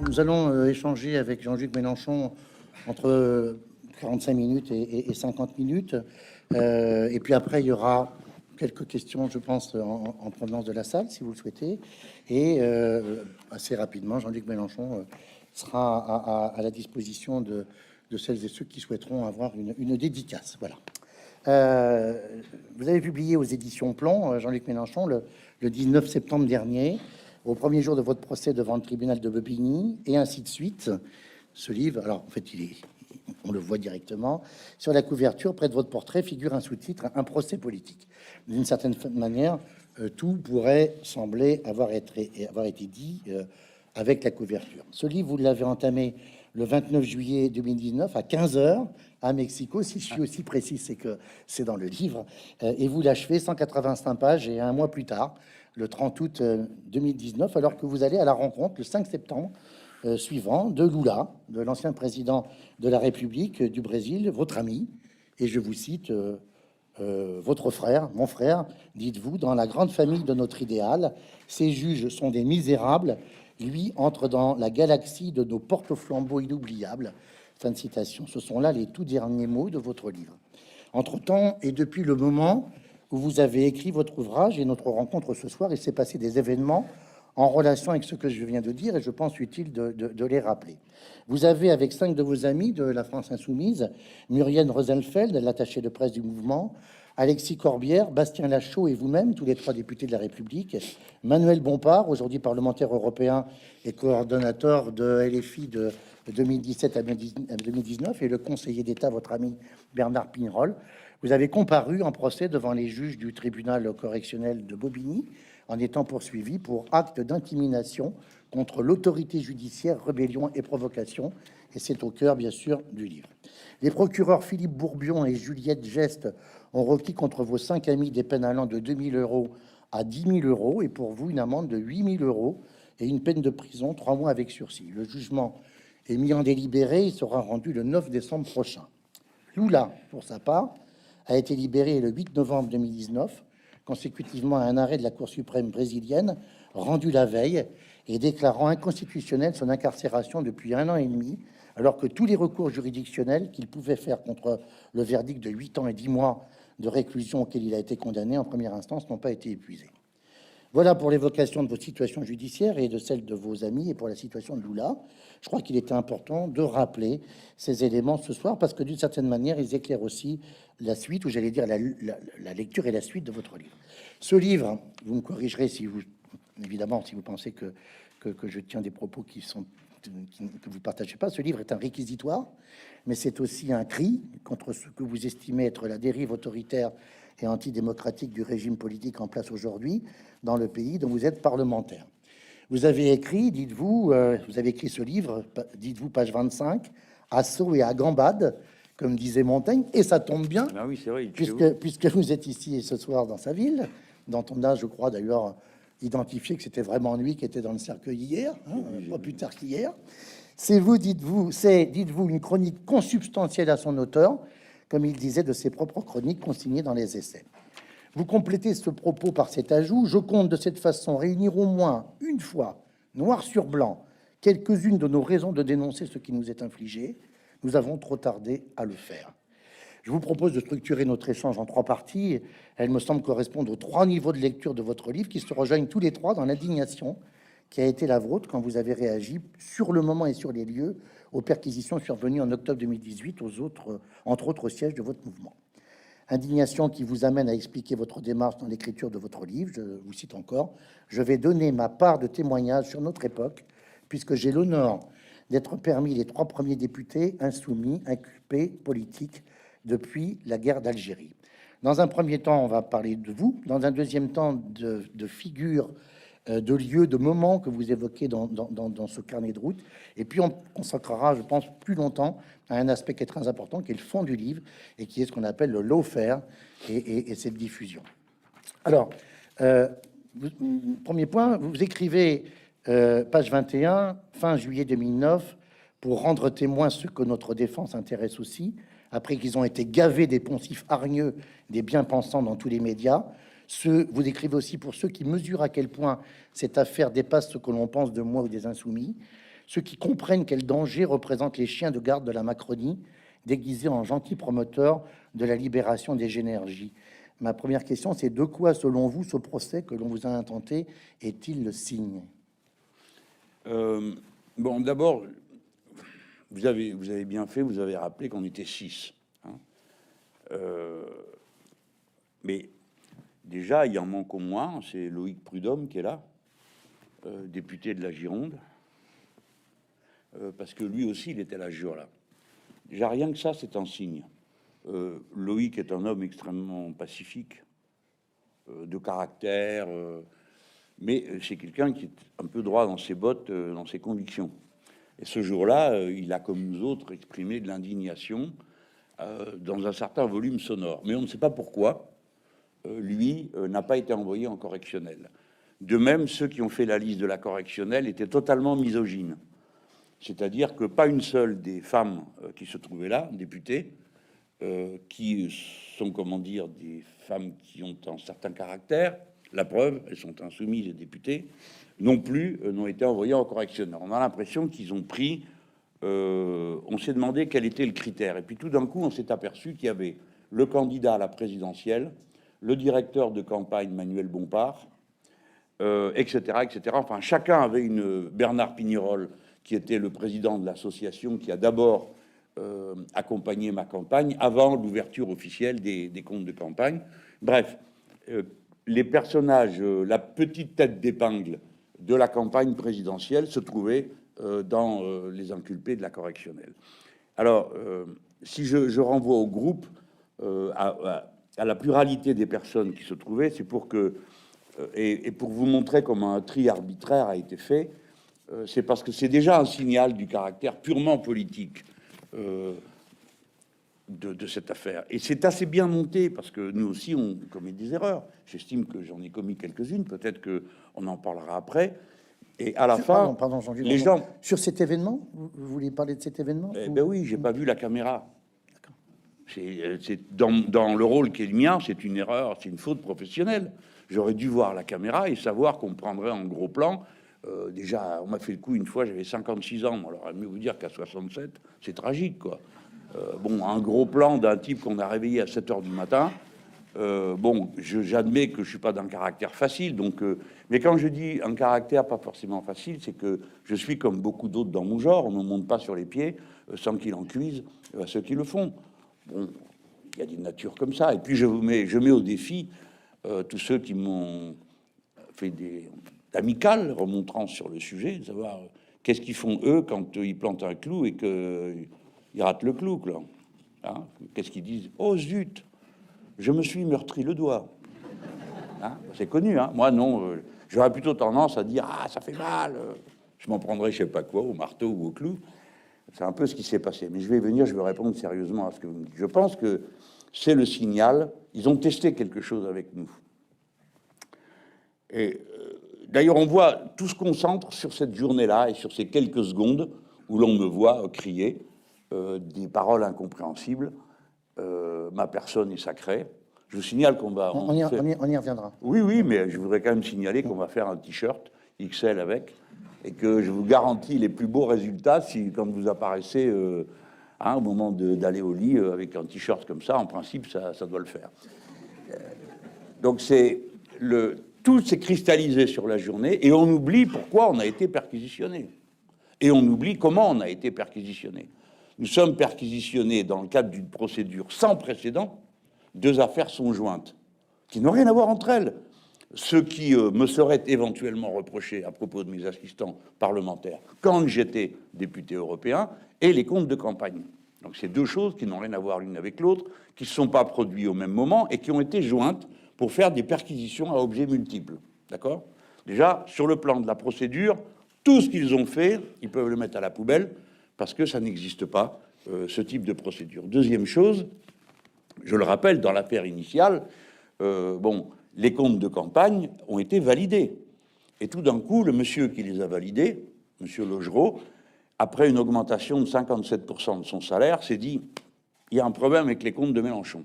Nous allons échanger avec Jean-Luc Mélenchon entre 45 minutes et 50 minutes. Et puis après, il y aura quelques questions, je pense, en provenance de la salle, si vous le souhaitez. Et assez rapidement, Jean-Luc Mélenchon sera à la disposition de celles et ceux qui souhaiteront avoir une dédicace. Voilà. Vous avez publié aux éditions Plomb, Jean-Luc Mélenchon, le 19 septembre dernier, au premier jour de votre procès devant le tribunal de Bobigny, et ainsi de suite. Ce livre, alors en fait, on le voit directement. Sur la couverture, près de votre portrait, figure un sous-titre, un procès politique. D'une certaine manière, tout pourrait sembler avoir été dit avec la couverture. Ce livre, vous l'avez entamé le 29 juillet 2019 à 15 heures à Mexico. Si je suis aussi précis, c'est que c'est dans le livre. Et vous l'achevez 185 pages et un mois plus tard, le 30 août 2019, alors que vous allez à la rencontre le 5 septembre suivant de Lula, de l'ancien président de la République du Brésil, votre ami, et je vous cite, votre frère, mon frère, dites-vous, dans la grande famille de notre idéal, ces juges sont des misérables, lui entre dans la galaxie de nos porte-flambeaux inoubliables. Fin de citation. Ce sont là les tout derniers mots de votre livre. Entre-temps, et depuis le moment où vous avez écrit votre ouvrage et notre rencontre ce soir, il s'est passé des événements en relation avec ce que je viens de dire, et je pense utile de les rappeler. Vous avez, avec 5 de vos amis de la France Insoumise, Muriel Rosenfeld, l'attachée de presse du mouvement, Alexis Corbière, Bastien Lachaud et vous-même, tous les 3 députés de la République, Manuel Bompard, aujourd'hui parlementaire européen et coordonnateur de LFI de 2017 à 2019, et le conseiller d'État, votre ami Bernard Pinerol, vous avez comparu en procès devant les juges du tribunal correctionnel de Bobigny, en étant poursuivi pour acte d'intimidation contre l'autorité judiciaire, rébellion et provocation. Et c'est au cœur, bien sûr, du livre. Les procureurs Philippe Bourbion et Juliette Geste ont requis contre vos 5 amis des peines allant de 2 000 € à 10 000 €, et pour vous, une amende de 8 000 € et une peine de prison, 3 mois avec sursis. Le jugement est mis en délibéré. Il sera rendu le 9 décembre prochain. Lula, pour sa part, a été libéré le 8 novembre 2019, consécutivement à un arrêt de la Cour suprême brésilienne, rendu la veille et déclarant inconstitutionnelle son incarcération depuis 1 an et demi, alors que tous les recours juridictionnels qu'il pouvait faire contre le verdict de 8 ans et 10 mois de réclusion auquel il a été condamné en première instance n'ont pas été épuisés. Voilà pour l'évocation de votre situation judiciaire et de celle de vos amis, et pour la situation de Lula. Je crois qu'il était important de rappeler ces éléments ce soir, parce que d'une certaine manière, ils éclairent aussi la suite, ou j'allais dire la lecture et la suite de votre livre. Ce livre, vous me corrigerez si vous, évidemment, si vous pensez que je tiens des propos que vous partagez pas. Ce livre est un réquisitoire, mais c'est aussi un cri contre ce que vous estimez être la dérive autoritaire et antidémocratique du régime politique en place aujourd'hui dans le pays dont vous êtes parlementaire. Vous avez écrit, dites-vous, vous avez écrit ce livre, dites-vous, page 25, assaut et à gambade, comme disait Montaigne, et ça tombe bien, ah oui, c'est vrai, puisque vous êtes ici ce soir dans sa ville, dont on a, je crois d'ailleurs, identifié que c'était vraiment lui qui était dans le cercueil hier, hein, pas plus tard qu'hier. C'est vous, dites-vous, une chronique consubstantielle à son auteur, comme il disait de ses propres chroniques consignées dans les essais. Vous complétez ce propos par cet ajout: je compte de cette façon réunir au moins une fois, noir sur blanc, quelques-unes de nos raisons de dénoncer ce qui nous est infligé. Nous avons trop tardé à le faire. Je vous propose de structurer notre échange en 3 parties. Elles me semblent correspondre aux 3 niveaux de lecture de votre livre, qui se rejoignent tous les 3 dans l'indignation qui a été la vôtre quand vous avez réagi sur le moment et sur les lieux aux perquisitions survenues en octobre 2018, entre autres, au siège de votre mouvement. Indignation qui vous amène à expliquer votre démarche dans l'écriture de votre livre. Je vous cite encore: je vais donner ma part de témoignage sur notre époque, puisque j'ai l'honneur d'être parmi les 3 premiers députés insoumis inculpés politiques depuis la guerre d'Algérie. Dans un premier temps, on va parler de vous. Dans un deuxième temps, de figures, de lieux, de moments que vous évoquez dans ce carnet de route. Et puis, on consacrera, je pense, plus longtemps à un aspect qui est très important, qui est le fond du livre, et qui est ce qu'on appelle le lawfare et cette diffusion. Alors, premier point, vous écrivez, page 21, fin juillet 2009, pour rendre témoin ceux que notre défense intéresse aussi, après qu'ils ont été gavés des poncifs hargneux des bien-pensants dans tous les médias. Vous décrivez aussi pour ceux qui mesurent à quel point cette affaire dépasse ce que l'on pense de moi ou des Insoumis, ceux qui comprennent quel danger représentent les chiens de garde de la Macronie, déguisés en gentils promoteurs de la libération des énergies. Ma première question, c'est de quoi, selon vous, ce procès que l'on vous a intenté est-il le signe? Bon, d'abord, vous avez bien fait, vous avez rappelé qu'on était 6. Hein. Mais déjà, il en manque au moins, c'est Loïc Prudhomme qui est là, député de la Gironde, parce que lui aussi, il était à la jure là. Déjà, rien que ça, c'est un signe. Loïc est un homme extrêmement pacifique, de caractère, mais c'est quelqu'un qui est un peu droit dans ses bottes, dans ses convictions. Et ce jour-là, il a, comme nous autres, exprimé de l'indignation dans un certain volume sonore. Mais on ne sait pas pourquoi, lui, n'a pas été envoyé en correctionnel. De même, ceux qui ont fait la liste de la correctionnelle étaient totalement misogynes. C'est-à-dire que pas une seule des femmes qui se trouvaient là, députées, qui sont, comment dire, des femmes qui ont un certain caractère, la preuve, elles sont insoumises et députées, non plus n'ont été envoyées en correctionnel. On a l'impression qu'ils ont pris... on s'est demandé quel était le critère. Et puis tout d'un coup, on s'est aperçu qu'il y avait le candidat à la présidentielle, le directeur de campagne Manuel Bompard, etc., etc. Enfin, chacun avait une... Bernard Pignerol, qui était le président de l'association, qui a d'abord accompagné ma campagne avant l'ouverture officielle des comptes de campagne. Bref, les personnages, la petite tête d'épingle de la campagne présidentielle se trouvait dans les inculpés de la correctionnelle. Alors, si je renvoie au groupe, à la pluralité des personnes qui se trouvaient, c'est pour que, et pour vous montrer comment un tri arbitraire a été fait, c'est parce que c'est déjà un signal du caractère purement politique de cette affaire. Et c'est assez bien monté, parce que nous aussi, on commet des erreurs. J'estime que j'en ai commis quelques-unes, peut-être qu'on en parlera après. Et à la fin, les gens... Sur cet événement, vous voulez parler de cet événement? Eh ben oui, j'ai pas vu la caméra. C'est dans le rôle qui est le mien, c'est une erreur, c'est une faute professionnelle. J'aurais dû voir la caméra et savoir qu'on prendrait en gros plan. Déjà, on m'a fait le coup une fois, j'avais 56 ans. Alors, mieux vous dire qu'à 67, c'est tragique, quoi. Bon, un gros plan d'un type qu'on a réveillé à 7 heures du matin. Bon, j'admets que je suis pas d'un caractère facile, donc. Mais quand je dis un caractère pas forcément facile, c'est que je suis comme beaucoup d'autres dans mon genre. On ne monte pas sur les pieds sans qu'il en cuise à ceux qui le font. Bon, il y a des natures comme ça. Et puis je mets au défi tous ceux qui m'ont fait des amicales remontrant sur le sujet, de savoir qu'est-ce qu'ils font eux quand ils plantent un clou et qu'ils ratent le clou, là. Hein, qu'est-ce qu'ils disent? Oh zut, je me suis meurtri le doigt. Hein, c'est connu, hein. Moi non, j'aurais plutôt tendance à dire ah ça fait mal. Je m'en prendrais je sais pas quoi au marteau ou au clou. C'est un peu ce qui s'est passé. Mais je vais venir, je vais répondre sérieusement à ce que vous me dites. Je pense que c'est le signal. Ils ont testé quelque chose avec nous. Et d'ailleurs, on voit tout se concentre sur cette journée-là et sur ces quelques secondes où l'on me voit crier des paroles incompréhensibles. Ma personne est sacrée. Je vous signale qu'on va... On y reviendra. Oui, oui, mais je voudrais quand même signaler qu'on va faire un t-shirt XL avec, et que je vous garantis les plus beaux résultats si, quand vous apparaissez au moment d'aller au lit avec un t-shirt comme ça, en principe, ça doit le faire. Donc tout s'est cristallisé sur la journée, et on oublie pourquoi on a été perquisitionné. Et on oublie comment on a été perquisitionné. Nous sommes perquisitionnés dans le cadre d'une procédure sans précédent. Deux affaires sont jointes, qui n'ont rien à voir entre elles. Ce qui me serait éventuellement reproché à propos de mes assistants parlementaires quand j'étais député européen, et les comptes de campagne. Donc c'est deux choses qui n'ont rien à voir l'une avec l'autre, qui ne se sont pas produites au même moment et qui ont été jointes pour faire des perquisitions à objets multiples. D'accord? Déjà, sur le plan de la procédure, tout ce qu'ils ont fait, ils peuvent le mettre à la poubelle parce que ça n'existe pas, ce type de procédure. Deuxième chose, je le rappelle, dans l'affaire initiale, les comptes de campagne ont été validés. Et tout d'un coup, le monsieur qui les a validés, monsieur Logereau, après une augmentation de 57% de son salaire, s'est dit « il y a un problème avec les comptes de Mélenchon ».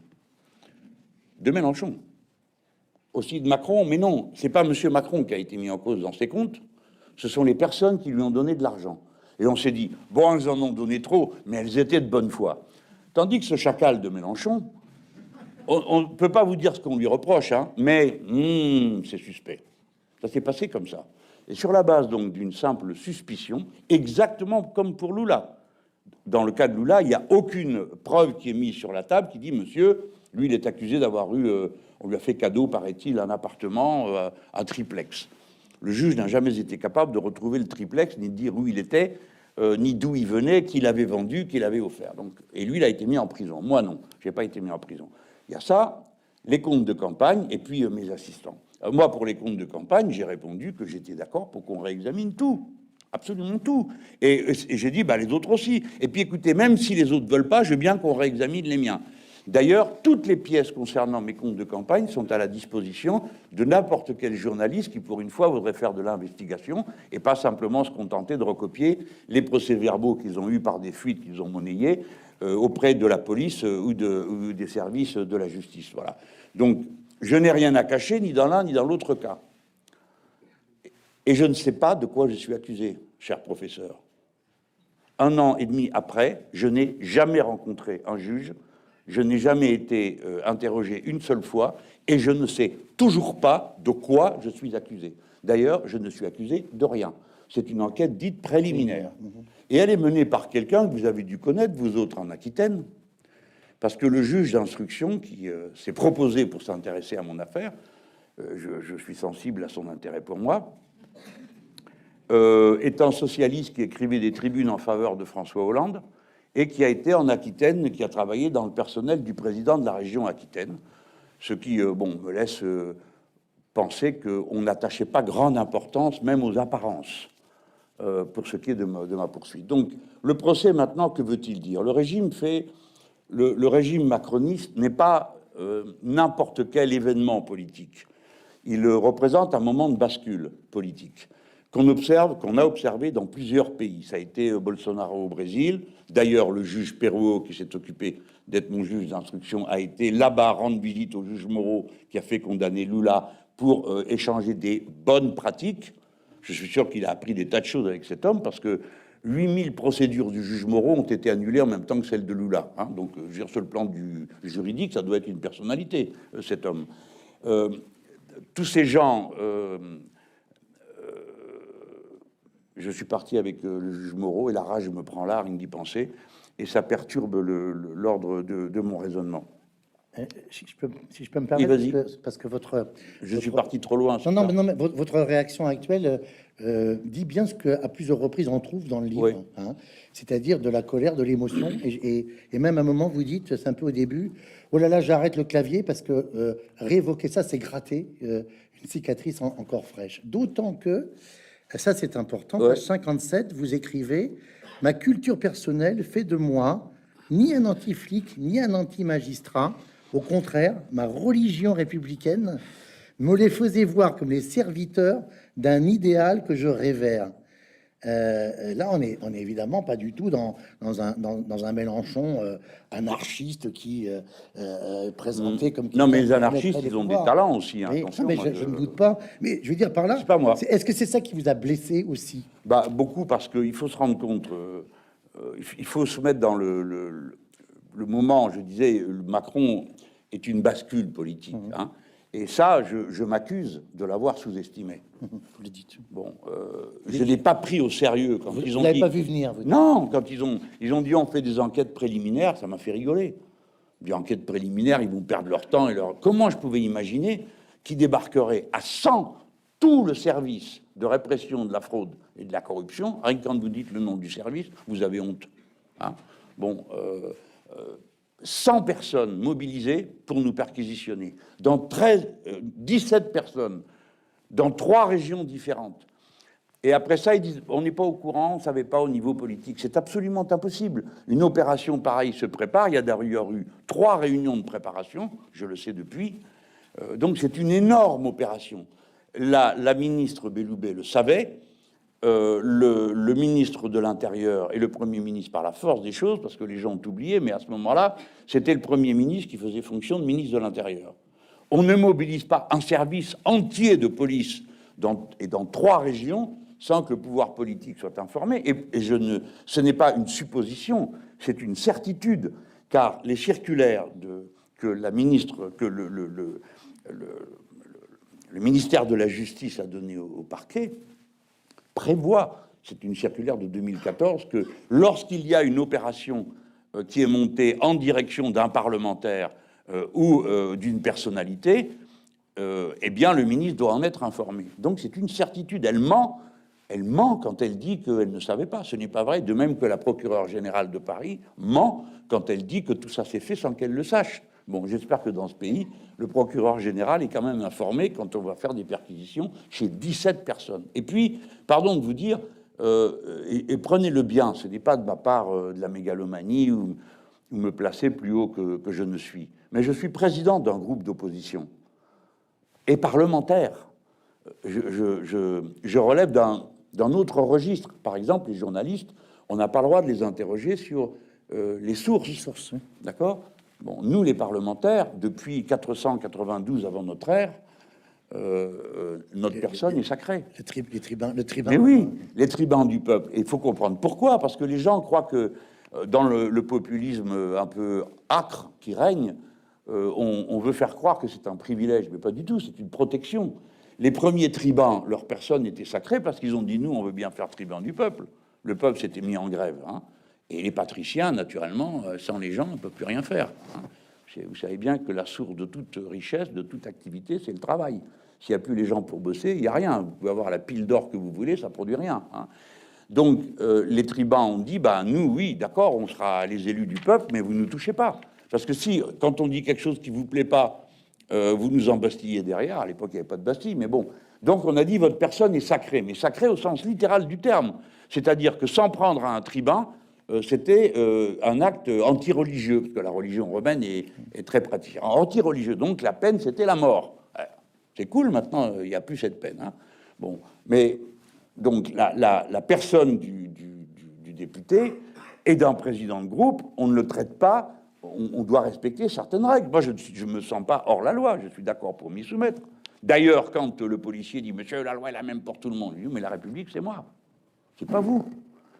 De Mélenchon. aussi de Macron, mais non, c'est pas M. Macron qui a été mis en cause dans ces comptes, ce sont les personnes qui lui ont donné de l'argent. Et on s'est dit, bon, elles en ont donné trop, mais elles étaient de bonne foi. Tandis que ce chacal de Mélenchon, on ne peut pas vous dire ce qu'on lui reproche, hein, mais c'est suspect. Ça s'est passé comme ça. Et sur la base donc d'une simple suspicion, exactement comme pour Lula. Dans le cas de Lula, il n'y a aucune preuve qui est mise sur la table qui dit, monsieur, lui, il est accusé d'avoir eu, on lui a fait cadeau, paraît-il, un appartement à triplex. Le juge n'a jamais été capable de retrouver le triplex, ni de dire où il était, ni d'où il venait, qui l'avait vendu, qui l'avait offert. Donc, et lui, il a été mis en prison. Moi, non, je n'ai pas été mis en prison. Il y a ça, les comptes de campagne, et puis mes assistants. Moi, pour les comptes de campagne, j'ai répondu que j'étais d'accord pour qu'on réexamine tout. Absolument tout. Et j'ai dit, les autres aussi. Et puis, écoutez, même si les autres ne veulent pas, je veux bien qu'on réexamine les miens. D'ailleurs, toutes les pièces concernant mes comptes de campagne sont à la disposition de n'importe quel journaliste qui, pour une fois, voudrait faire de l'investigation et pas simplement se contenter de recopier les procès-verbaux qu'ils ont eus par des fuites qu'ils ont monnayées auprès de la police ou des services de la justice. Voilà. Donc, je n'ai rien à cacher, ni dans l'un ni dans l'autre cas. Et je ne sais pas de quoi je suis accusé, cher professeur. 1 an et demi après, je n'ai jamais rencontré un juge. Je n'ai jamais été interrogé une seule fois et je ne sais toujours pas de quoi je suis accusé. D'ailleurs, je ne suis accusé de rien. C'est une enquête dite préliminaire. Et elle est menée par quelqu'un que vous avez dû connaître, vous autres en Aquitaine, parce que le juge d'instruction qui s'est proposé pour s'intéresser à mon affaire, je suis sensible à son intérêt pour moi, est un socialiste qui écrivait des tribunes en faveur de François Hollande, et qui a été en Aquitaine, qui a travaillé dans le personnel du président de la région Aquitaine, ce qui, me laisse penser qu'on n'attachait pas grande importance, même aux apparences, pour ce qui est de ma poursuite. Donc, le procès, maintenant, que veut-il dire? Le régime macroniste n'est pas n'importe quel événement politique. Il représente un moment de bascule politique qu'on a observé dans plusieurs pays. Ça a été Bolsonaro au Brésil. D'ailleurs, le juge Perruot, qui s'est occupé d'être mon juge d'instruction, a été là-bas rendre visite au juge Moreau, qui a fait condamner Lula pour échanger des bonnes pratiques. Je suis sûr qu'il a appris des tas de choses avec cet homme, parce que 8000 procédures du juge Moreau ont été annulées en même temps que celles de Lula. Hein. Donc, je veux dire, sur le plan du juridique, ça doit être une personnalité, cet homme. Tous ces gens... je suis parti avec le juge Moreau et la rage me prend large d'y penser et ça perturbe l'ordre de mon raisonnement. Si je peux me permettre, oui, parce que je suis parti trop loin. Non, mais votre réaction actuelle dit bien ce qu'à plusieurs reprises on trouve dans le livre, oui. Hein, c'est-à-dire de la colère, de l'émotion, et même à un moment vous dites, c'est un peu au début, oh là là, j'arrête le clavier parce que réévoquer ça, c'est gratter une cicatrice encore fraîche. D'autant que ça, c'est important. Ouais. Page 57, vous écrivez « Ma culture personnelle fait de moi ni un anti-flic, ni un anti-magistrat. Au contraire, ma religion républicaine me les faisait voir comme les serviteurs d'un idéal que je révère. » Là, on est évidemment pas du tout dans un Mélenchon anarchiste qui présenté comme... Non, mais les anarchistes, ils ont des talents aussi. Hein, attention, mais je ne doute pas. Mais je veux dire par là... C'est pas moi. Est-ce que c'est ça qui vous a blessé aussi? Beaucoup, parce qu'il faut se rendre compte... il faut se mettre dans le moment, je disais, Macron est une bascule politique. Hein. Et ça, je m'accuse de l'avoir sous-estimé. Vous le dites. Bon, je ne l'ai pas pris au sérieux quand ils ont dit... Vous l'avez pas vu venir, vous dites. Non, quand ils ont dit on fait des enquêtes préliminaires, ça m'a fait rigoler. Des enquêtes préliminaires, ils vont perdre leur temps et leur... Comment je pouvais imaginer qu'ils débarqueraient à 100 tout le service de répression de la fraude et de la corruption? Rien que quand vous dites le nom du service, vous avez honte. Hein, bon... 100 personnes mobilisées pour nous perquisitionner, dans 17 personnes, dans 3 régions différentes. Et après ça, ils disent, on n'est pas au courant, on ne savait pas au niveau politique. C'est absolument impossible. Une opération pareille se prépare. Il y a d'ailleurs eu 3 réunions de préparation, je le sais depuis. Donc c'est une énorme opération. La ministre Belloubet le savait. Le ministre de l'Intérieur et le Premier ministre, par la force des choses, parce que les gens ont oublié, mais à ce moment-là, c'était le Premier ministre qui faisait fonction de ministre de l'Intérieur. On ne mobilise pas un service entier de police dans 3 régions sans que le pouvoir politique soit informé. Et ce n'est pas une supposition, c'est une certitude, car les circulaires que le ministère de la Justice a donné au parquet prévoient, c'est une circulaire de 2014, que lorsqu'il y a une opération qui est montée en direction d'un parlementaire ou d'une personnalité, eh bien, le ministre doit en être informé. Donc, c'est une certitude. Elle ment quand elle dit qu'elle ne savait pas. Ce n'est pas vrai. De même que la procureure générale de Paris ment quand elle dit que tout ça s'est fait sans qu'elle le sache. Bon, j'espère que dans ce pays, le procureur général est quand même informé quand on va faire des perquisitions chez 17 personnes. Et puis, pardon de vous dire, et prenez-le bien, ce n'est pas de ma part de la mégalomanie ou me placer plus haut que je ne suis. Mais je suis président d'un groupe d'opposition et parlementaire. Je relève d'un autre registre. Par exemple, les journalistes, on n'a pas le droit de les interroger sur les sources. D'accord ? Bon, nous, les parlementaires, depuis 492 avant notre ère, notre personne est sacrée. Les tribuns. Mais oui, les tribuns du peuple. Et il faut comprendre pourquoi. Parce que les gens croient que dans le populisme un peu âcre qui règne, on veut faire croire que c'est un privilège. Mais pas du tout, c'est une protection. Les premiers tribuns, leur personne était sacrée parce qu'ils ont dit, nous, on veut bien faire tribun du peuple. Le peuple s'était mis en grève, hein. Et les patriciens, naturellement, sans les gens, on ne peut plus rien faire. Hein. Vous savez bien que la source de toute richesse, de toute activité, c'est le travail. S'il n'y a plus les gens pour bosser, il n'y a rien. Vous pouvez avoir la pile d'or que vous voulez, ça ne produit rien. Hein. Donc, les tribuns ont dit, bah, nous, oui, d'accord, on sera les élus du peuple, mais vous ne nous touchez pas. Parce que si, quand on dit quelque chose qui ne vous plaît pas, vous nous embastillez derrière. À l'époque, il n'y avait pas de Bastille, mais bon. Donc, on a dit, votre personne est sacrée, mais sacrée au sens littéral du terme. C'est-à-dire que s'en prendre à un tribun, c'était un acte anti-religieux, parce que la religion romaine est très pratique. Anti-religieux, donc la peine, c'était la mort. C'est cool, maintenant, il n'y a plus cette peine. Hein. Bon, mais donc la personne du député et d'un président de groupe, on ne le traite pas, on doit respecter certaines règles. Moi, je ne me sens pas hors la loi, je suis d'accord pour m'y soumettre. D'ailleurs, quand le policier dit « Monsieur, la loi est la même pour tout le monde », je dis « Mais la République, c'est moi, c'est pas vous. »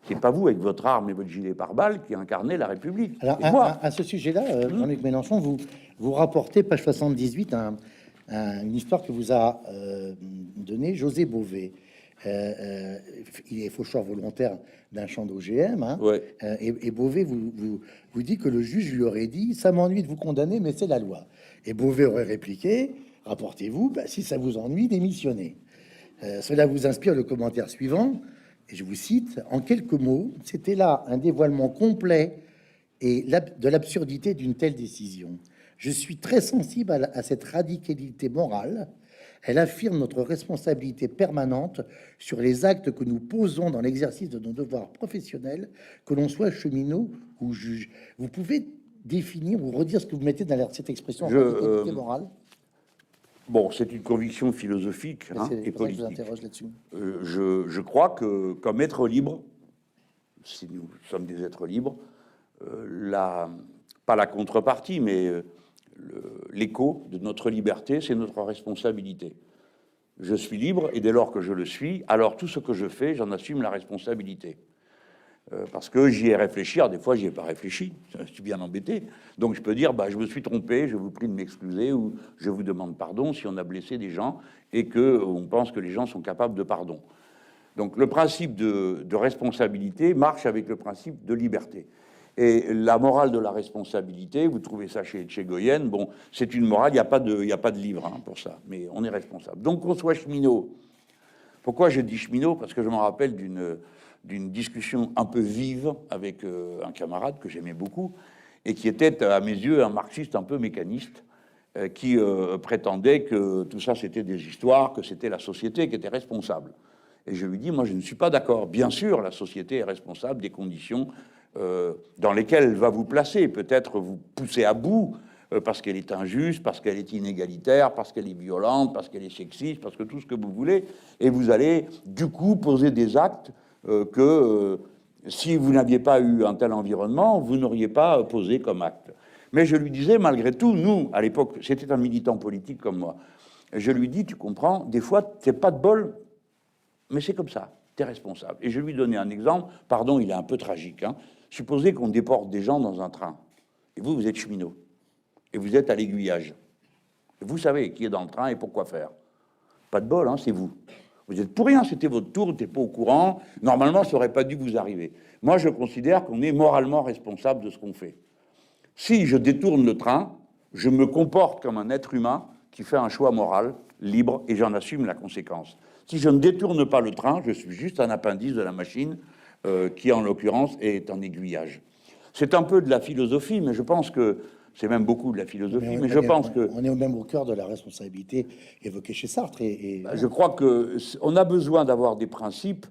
C'est pas vous, avec votre arme et votre gilet pare-balles, qui incarnez la République. Alors, à ce sujet-là, Jean-Luc Mélenchon, vous rapportez, page 78, une histoire que vous a donnée José Bové. Il est faucheur volontaire d'un champ d'OGM. Hein, ouais. Et Bové vous dit que le juge lui aurait dit « Ça m'ennuie de vous condamner, mais c'est la loi. » Et Bové aurait répliqué « Rapportez-vous, bah, si ça vous ennuie, démissionnez. » Cela vous inspire le commentaire suivant. Et je vous cite, en quelques mots, c'était là un dévoilement complet et de l'absurdité d'une telle décision. Je suis très sensible à cette radicalité morale. Elle affirme notre responsabilité permanente sur les actes que nous posons dans l'exercice de nos devoirs professionnels, que l'on soit cheminot ou juge. Vous pouvez définir ou redire ce que vous mettez dans cette expression radicalité morale? Bon, c'est une conviction philosophique et politique. Je crois que, comme être libre, si nous sommes des êtres libres, pas la contrepartie, mais l'écho de notre liberté, c'est notre responsabilité. Je suis libre, et dès lors que je le suis, alors tout ce que je fais, j'en assume la responsabilité. Parce que j'y ai réfléchi, des fois j'y ai pas réfléchi, je suis bien embêté. Donc je peux dire, bah, je me suis trompé, je vous prie de m'excuser, ou je vous demande pardon si on a blessé des gens et qu'on pense que les gens sont capables de pardon. Donc le principe de responsabilité marche avec le principe de liberté. Et la morale de la responsabilité, vous trouvez ça chez Goyen, bon, c'est une morale, il n'y a pas de livre hein, pour ça, mais on est responsable. Donc qu'on soit cheminot. Pourquoi je dis cheminot? Parce que je me rappelle d'une discussion un peu vive avec un camarade que j'aimais beaucoup et qui était, à mes yeux, un marxiste un peu mécaniste qui prétendait que tout ça, c'était des histoires, que c'était la société qui était responsable. Et je lui dis, moi, je ne suis pas d'accord. Bien sûr, la société est responsable des conditions dans lesquelles elle va vous placer, peut-être vous pousser à bout parce qu'elle est injuste, parce qu'elle est inégalitaire, parce qu'elle est violente, parce qu'elle est sexiste, parce que tout ce que vous voulez, et vous allez, du coup, poser des actes que si vous n'aviez pas eu un tel environnement, vous n'auriez pas posé comme acte. Mais je lui disais, malgré tout, nous, à l'époque, c'était un militant politique comme moi, je lui dis, tu comprends, des fois, c'est pas de bol, mais c'est comme ça, tu es responsable. Et je lui donnais un exemple, pardon, il est un peu tragique, hein. Supposez qu'on déporte des gens dans un train, et vous, vous êtes cheminot, et vous êtes à l'aiguillage. Et vous savez qui est dans le train et pourquoi faire. Pas de bol, hein, c'est vous. Vous êtes pour rien, c'était votre tour, vous n'êtes pas au courant. Normalement, ça n'aurait pas dû vous arriver. Moi, je considère qu'on est moralement responsable de ce qu'on fait. Si je détourne le train, je me comporte comme un être humain qui fait un choix moral, libre, et j'en assume la conséquence. Si je ne détourne pas le train, je suis juste un appendice de la machine qui, en l'occurrence, est un aiguillage. C'est un peu de la philosophie, mais je pense que c'est même beaucoup de la philosophie, mais je pense que... On est même au cœur de la responsabilité évoquée chez Sartre. Je crois qu'on a besoin d'avoir des principes.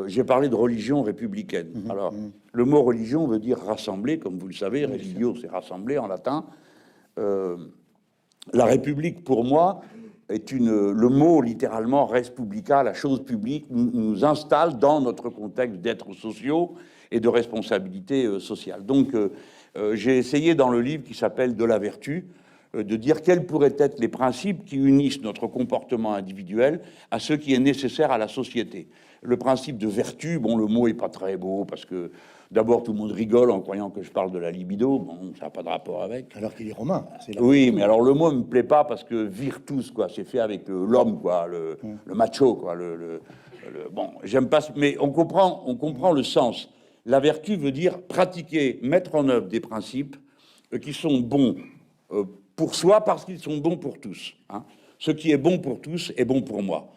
J'ai parlé de religion républicaine. Alors, le mot religion veut dire rassembler, comme vous le savez. Religio, c'est rassembler en latin. La République, pour moi, est le mot littéralement res publica, la chose publique, nous installe dans notre contexte d'êtres sociaux et de responsabilité sociale. Donc, j'ai essayé dans le livre qui s'appelle De la vertu, de dire quels pourraient être les principes qui unissent notre comportement individuel à ce qui est nécessaire à la société. Le principe de vertu, bon, le mot est pas très beau parce que d'abord tout le monde rigole en croyant que je parle de la libido, bon, ça n'a pas de rapport avec. Alors qu'il est romain. Oui, mais alors le mot me plaît pas parce que virtus, quoi, c'est fait avec l'homme, quoi, le macho, quoi, bon, j'aime pas, mais on comprend le sens. La vertu veut dire pratiquer, mettre en œuvre des principes qui sont bons pour soi parce qu'ils sont bons pour tous. Hein. Ce qui est bon pour tous est bon pour moi.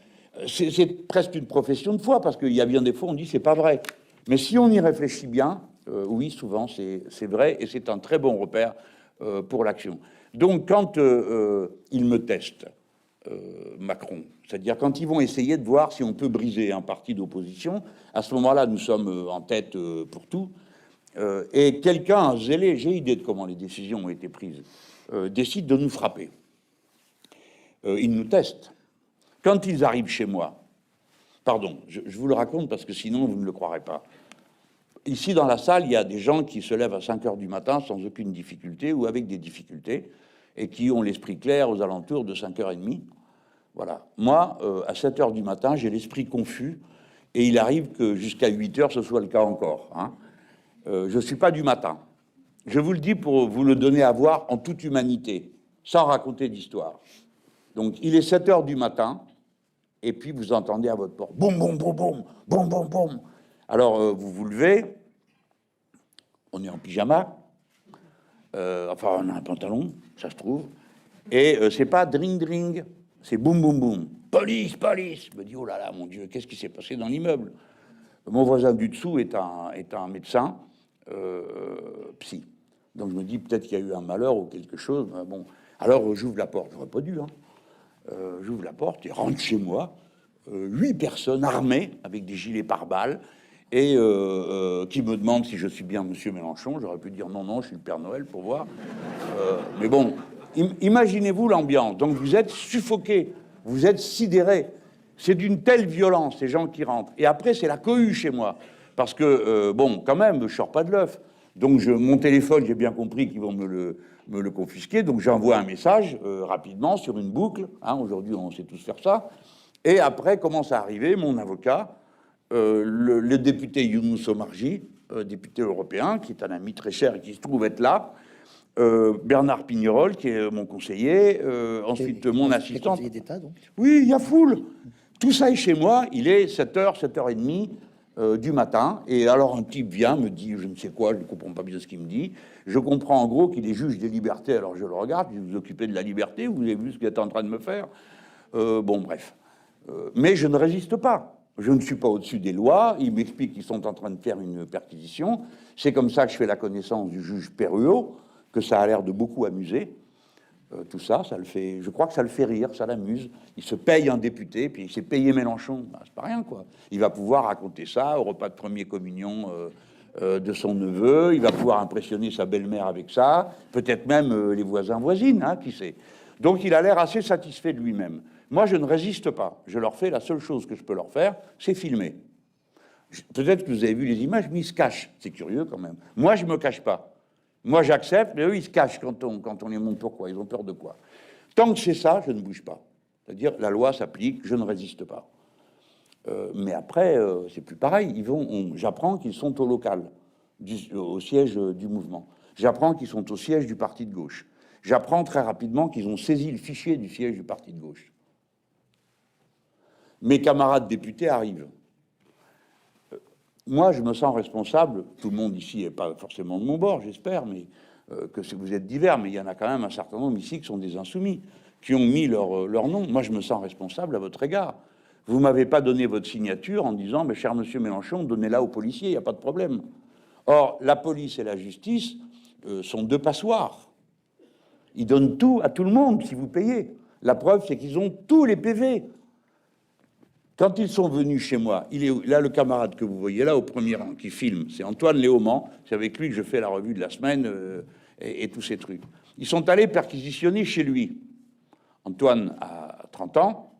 C'est presque une profession de foi parce qu'il y a bien des fois on dit c'est pas vrai. Mais si on y réfléchit bien, oui, souvent c'est vrai et c'est un très bon repère pour l'action. Donc quand il me teste, Macron, c'est-à-dire quand ils vont essayer de voir si on peut briser un parti d'opposition, à ce moment-là, nous sommes en tête pour tout, et quelqu'un zélé, j'ai idée de comment les décisions ont été prises, décide de nous frapper. Ils nous testent. Quand ils arrivent chez moi, pardon, je vous le raconte parce que sinon vous ne le croirez pas. Ici dans la salle, il y a des gens qui se lèvent à 5 heures du matin sans aucune difficulté ou avec des difficultés, et qui ont l'esprit clair aux alentours de 5h30. Voilà. Moi, à 7 heures du matin, j'ai l'esprit confus, et il arrive que jusqu'à 8 heures, ce soit le cas encore. Hein. Je ne suis pas du matin. Je vous le dis pour vous le donner à voir en toute humanité, sans raconter d'histoire. Donc, il est 7 heures du matin, et puis vous entendez à votre porte, boum, boum, boum, boum, boum, boum, boum. Alors, vous vous levez, on est en pyjama, enfin, on a un pantalon, ça se trouve, et c'est pas dring dring, c'est boum boum boum. Police, police. Je me dis, oh là là, mon Dieu, qu'est-ce qui s'est passé dans l'immeuble? Mon voisin du dessous est un médecin psy. Donc je me dis, peut-être qu'il y a eu un malheur ou quelque chose. Bon, alors j'ouvre la porte, j'aurais pas dû. Hein. J'ouvre la porte et rentre chez moi. 8 personnes armées avec des gilets pare-balles et qui me demandent si je suis bien Monsieur Mélenchon. J'aurais pu dire non, non, je suis le Père Noël pour voir. Mais bon, imaginez-vous l'ambiance. Donc vous êtes suffoqué, vous êtes sidéré. C'est d'une telle violence, ces gens qui rentrent. Et après, c'est la cohue chez moi. Parce que, bon, quand même, je sors pas de l'œuf. Donc mon téléphone, j'ai bien compris qu'ils vont me le confisquer. Donc j'envoie un message rapidement sur une boucle. Hein, aujourd'hui, on sait tous faire ça. Et après, commence à arriver mon avocat, le député Younous Omarjee, député européen, qui est un ami très cher et qui se trouve être là, Bernard Pignerol, qui est mon conseiller, ensuite mon assistant. Conseiller d'État, donc. Oui, il y a foule. Tout ça est chez moi, il est 7h, 7h30 du matin, et alors un type vient, me dit, je ne sais quoi, je ne comprends pas bien ce qu'il me dit, je comprends en gros qu'il est juge des libertés, alors je le regarde, vous vous occupez de la liberté, vous avez vu ce qu'il est en train de me faire, bon bref. Mais je ne résiste pas. Je ne suis pas au-dessus des lois. Ils m'expliquent qu'ils sont en train de faire une perquisition. C'est comme ça que je fais la connaissance du juge Perruot, que ça a l'air de beaucoup amuser. Tout ça, ça le fait. Je crois que ça le fait rire, ça l'amuse. Il se paye un député, puis il s'est payé Mélenchon. Ben, c'est pas rien, quoi. Il va pouvoir raconter ça au repas de première communion de son neveu. Il va pouvoir impressionner sa belle-mère avec ça. Peut-être même les voisins voisines, hein, qui sait. Donc il a l'air assez satisfait de lui-même. Moi, je ne résiste pas. Je leur fais, la seule chose que je peux leur faire, c'est filmer. Peut-être que vous avez vu les images, mais ils se cachent. C'est curieux quand même. Moi, je ne me cache pas. Moi, j'accepte, mais eux, ils se cachent quand on les montre. Pourquoi? Ils ont peur de quoi? Tant que c'est ça, je ne bouge pas. C'est-à-dire, la loi s'applique, je ne résiste pas. Mais après, c'est plus pareil. J'apprends qu'ils sont au local, au siège du mouvement. J'apprends qu'ils sont au siège du parti de gauche. J'apprends très rapidement qu'ils ont saisi le fichier du siège du parti de gauche. Mes camarades députés arrivent. Moi, je me sens responsable. Tout le monde ici n'est pas forcément de mon bord, j'espère, mais que vous êtes divers. Mais il y en a quand même un certain nombre ici qui sont des insoumis, qui ont mis leur nom. Moi, je me sens responsable à votre égard. Vous ne m'avez pas donné votre signature en disant, mais cher monsieur Mélenchon, donnez-la aux policiers, il n'y a pas de problème. Or, la police et la justice sont deux passoires. Ils donnent tout à tout le monde si vous payez. La preuve, c'est qu'ils ont tous les PV. Quand ils sont venus chez moi, il est là le camarade que vous voyez là au premier rang qui filme, c'est Antoine Léaumont, c'est avec lui que je fais la revue de la semaine et tous ces trucs. Ils sont allés perquisitionner chez lui. Antoine a 30 ans,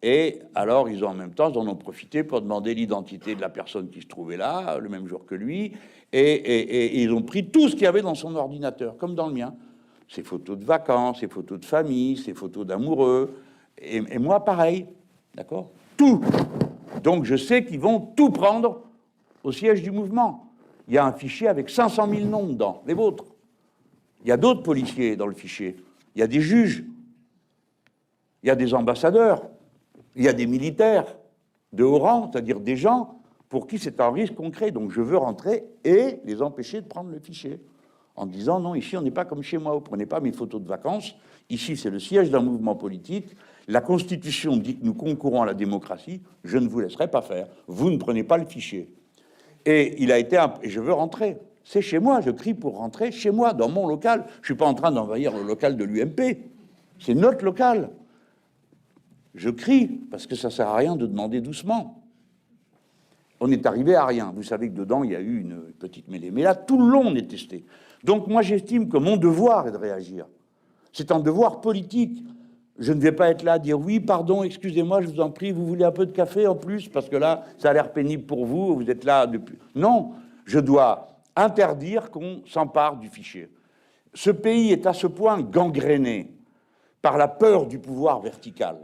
et alors ils ont en même temps, ils en ont profité pour demander l'identité de la personne qui se trouvait là, le même jour que lui, et ils ont pris tout ce qu'il y avait dans son ordinateur, comme dans le mien. Ses photos de vacances, ses photos de famille, ses photos d'amoureux, et moi pareil, d'accord? Tout. Donc je sais qu'ils vont tout prendre au siège du mouvement. Il y a un fichier avec 500 000 noms dedans, les vôtres. Il y a d'autres policiers dans le fichier. Il y a des juges. Il y a des ambassadeurs. Il y a des militaires de haut rang, c'est-à-dire des gens pour qui c'est un risque concret. Donc je veux rentrer et les empêcher de prendre le fichier. En disant, non, ici on n'est pas comme chez moi, vous ne prenez pas mes photos de vacances. Ici c'est le siège d'un mouvement politique. La Constitution dit que nous concourons à la démocratie, je ne vous laisserai pas faire. Vous ne prenez pas le fichier. Et il a été et je veux rentrer. C'est chez moi, je crie pour rentrer chez moi, dans mon local. Je ne suis pas en train d'envahir le local de l'UMP. C'est notre local. Je crie, parce que ça ne sert à rien de demander doucement. On est arrivé à rien. Vous savez que dedans, il y a eu une petite mêlée. Mais là, tout le long, on est testé. Donc moi, j'estime que mon devoir est de réagir. C'est un devoir politique. Je ne vais pas être là à dire « Oui, pardon, excusez-moi, je vous en prie, vous voulez un peu de café en plus, parce que là, ça a l'air pénible pour vous, vous êtes là depuis... » Non, je dois interdire qu'on s'empare du fichier. Ce pays est à ce point gangréné par la peur du pouvoir vertical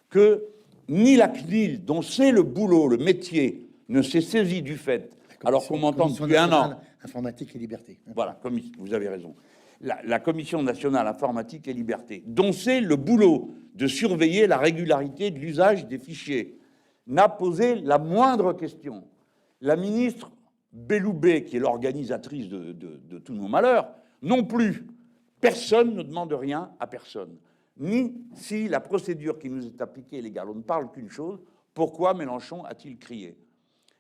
que ni la CNIL, dont c'est le boulot, le métier, ne s'est saisi du fait, alors qu'on m'entend depuis un an. Informatique et liberté. Voilà, vous avez raison. La Commission nationale informatique et liberté, dont c'est le boulot de surveiller la régularité de l'usage des fichiers, n'a posé la moindre question. La ministre Belloubet, qui est l'organisatrice de tous nos malheurs, non plus. Personne ne demande rien à personne. Ni si la procédure qui nous est appliquée est légale. On ne parle qu'une chose, pourquoi Mélenchon a-t-il crié?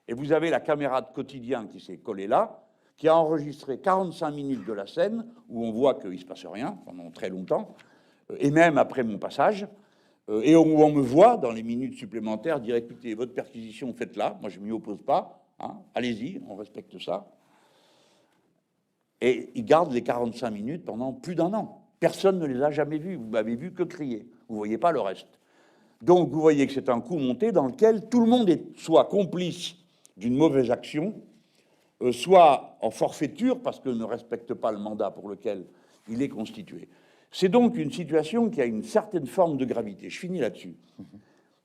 Et vous avez la caméra de Quotidien qui s'est collée là, qui a enregistré 45 minutes de la scène, où on voit qu'il ne se passe rien pendant très longtemps, et même après mon passage, et où on me voit, dans les minutes supplémentaires, dire « Écoutez, votre perquisition, faites-la, moi je ne m'y oppose pas, hein, allez-y, on respecte ça. » Et ils gardent les 45 minutes pendant plus d'un an. Personne ne les a jamais vus, vous m'avez vu que crier, vous ne voyez pas le reste. Donc vous voyez que c'est un coup monté dans lequel tout le monde est soit complice d'une mauvaise action, soit en forfaiture parce qu'il ne respecte pas le mandat pour lequel il est constitué. C'est donc une situation qui a une certaine forme de gravité. Je finis là-dessus.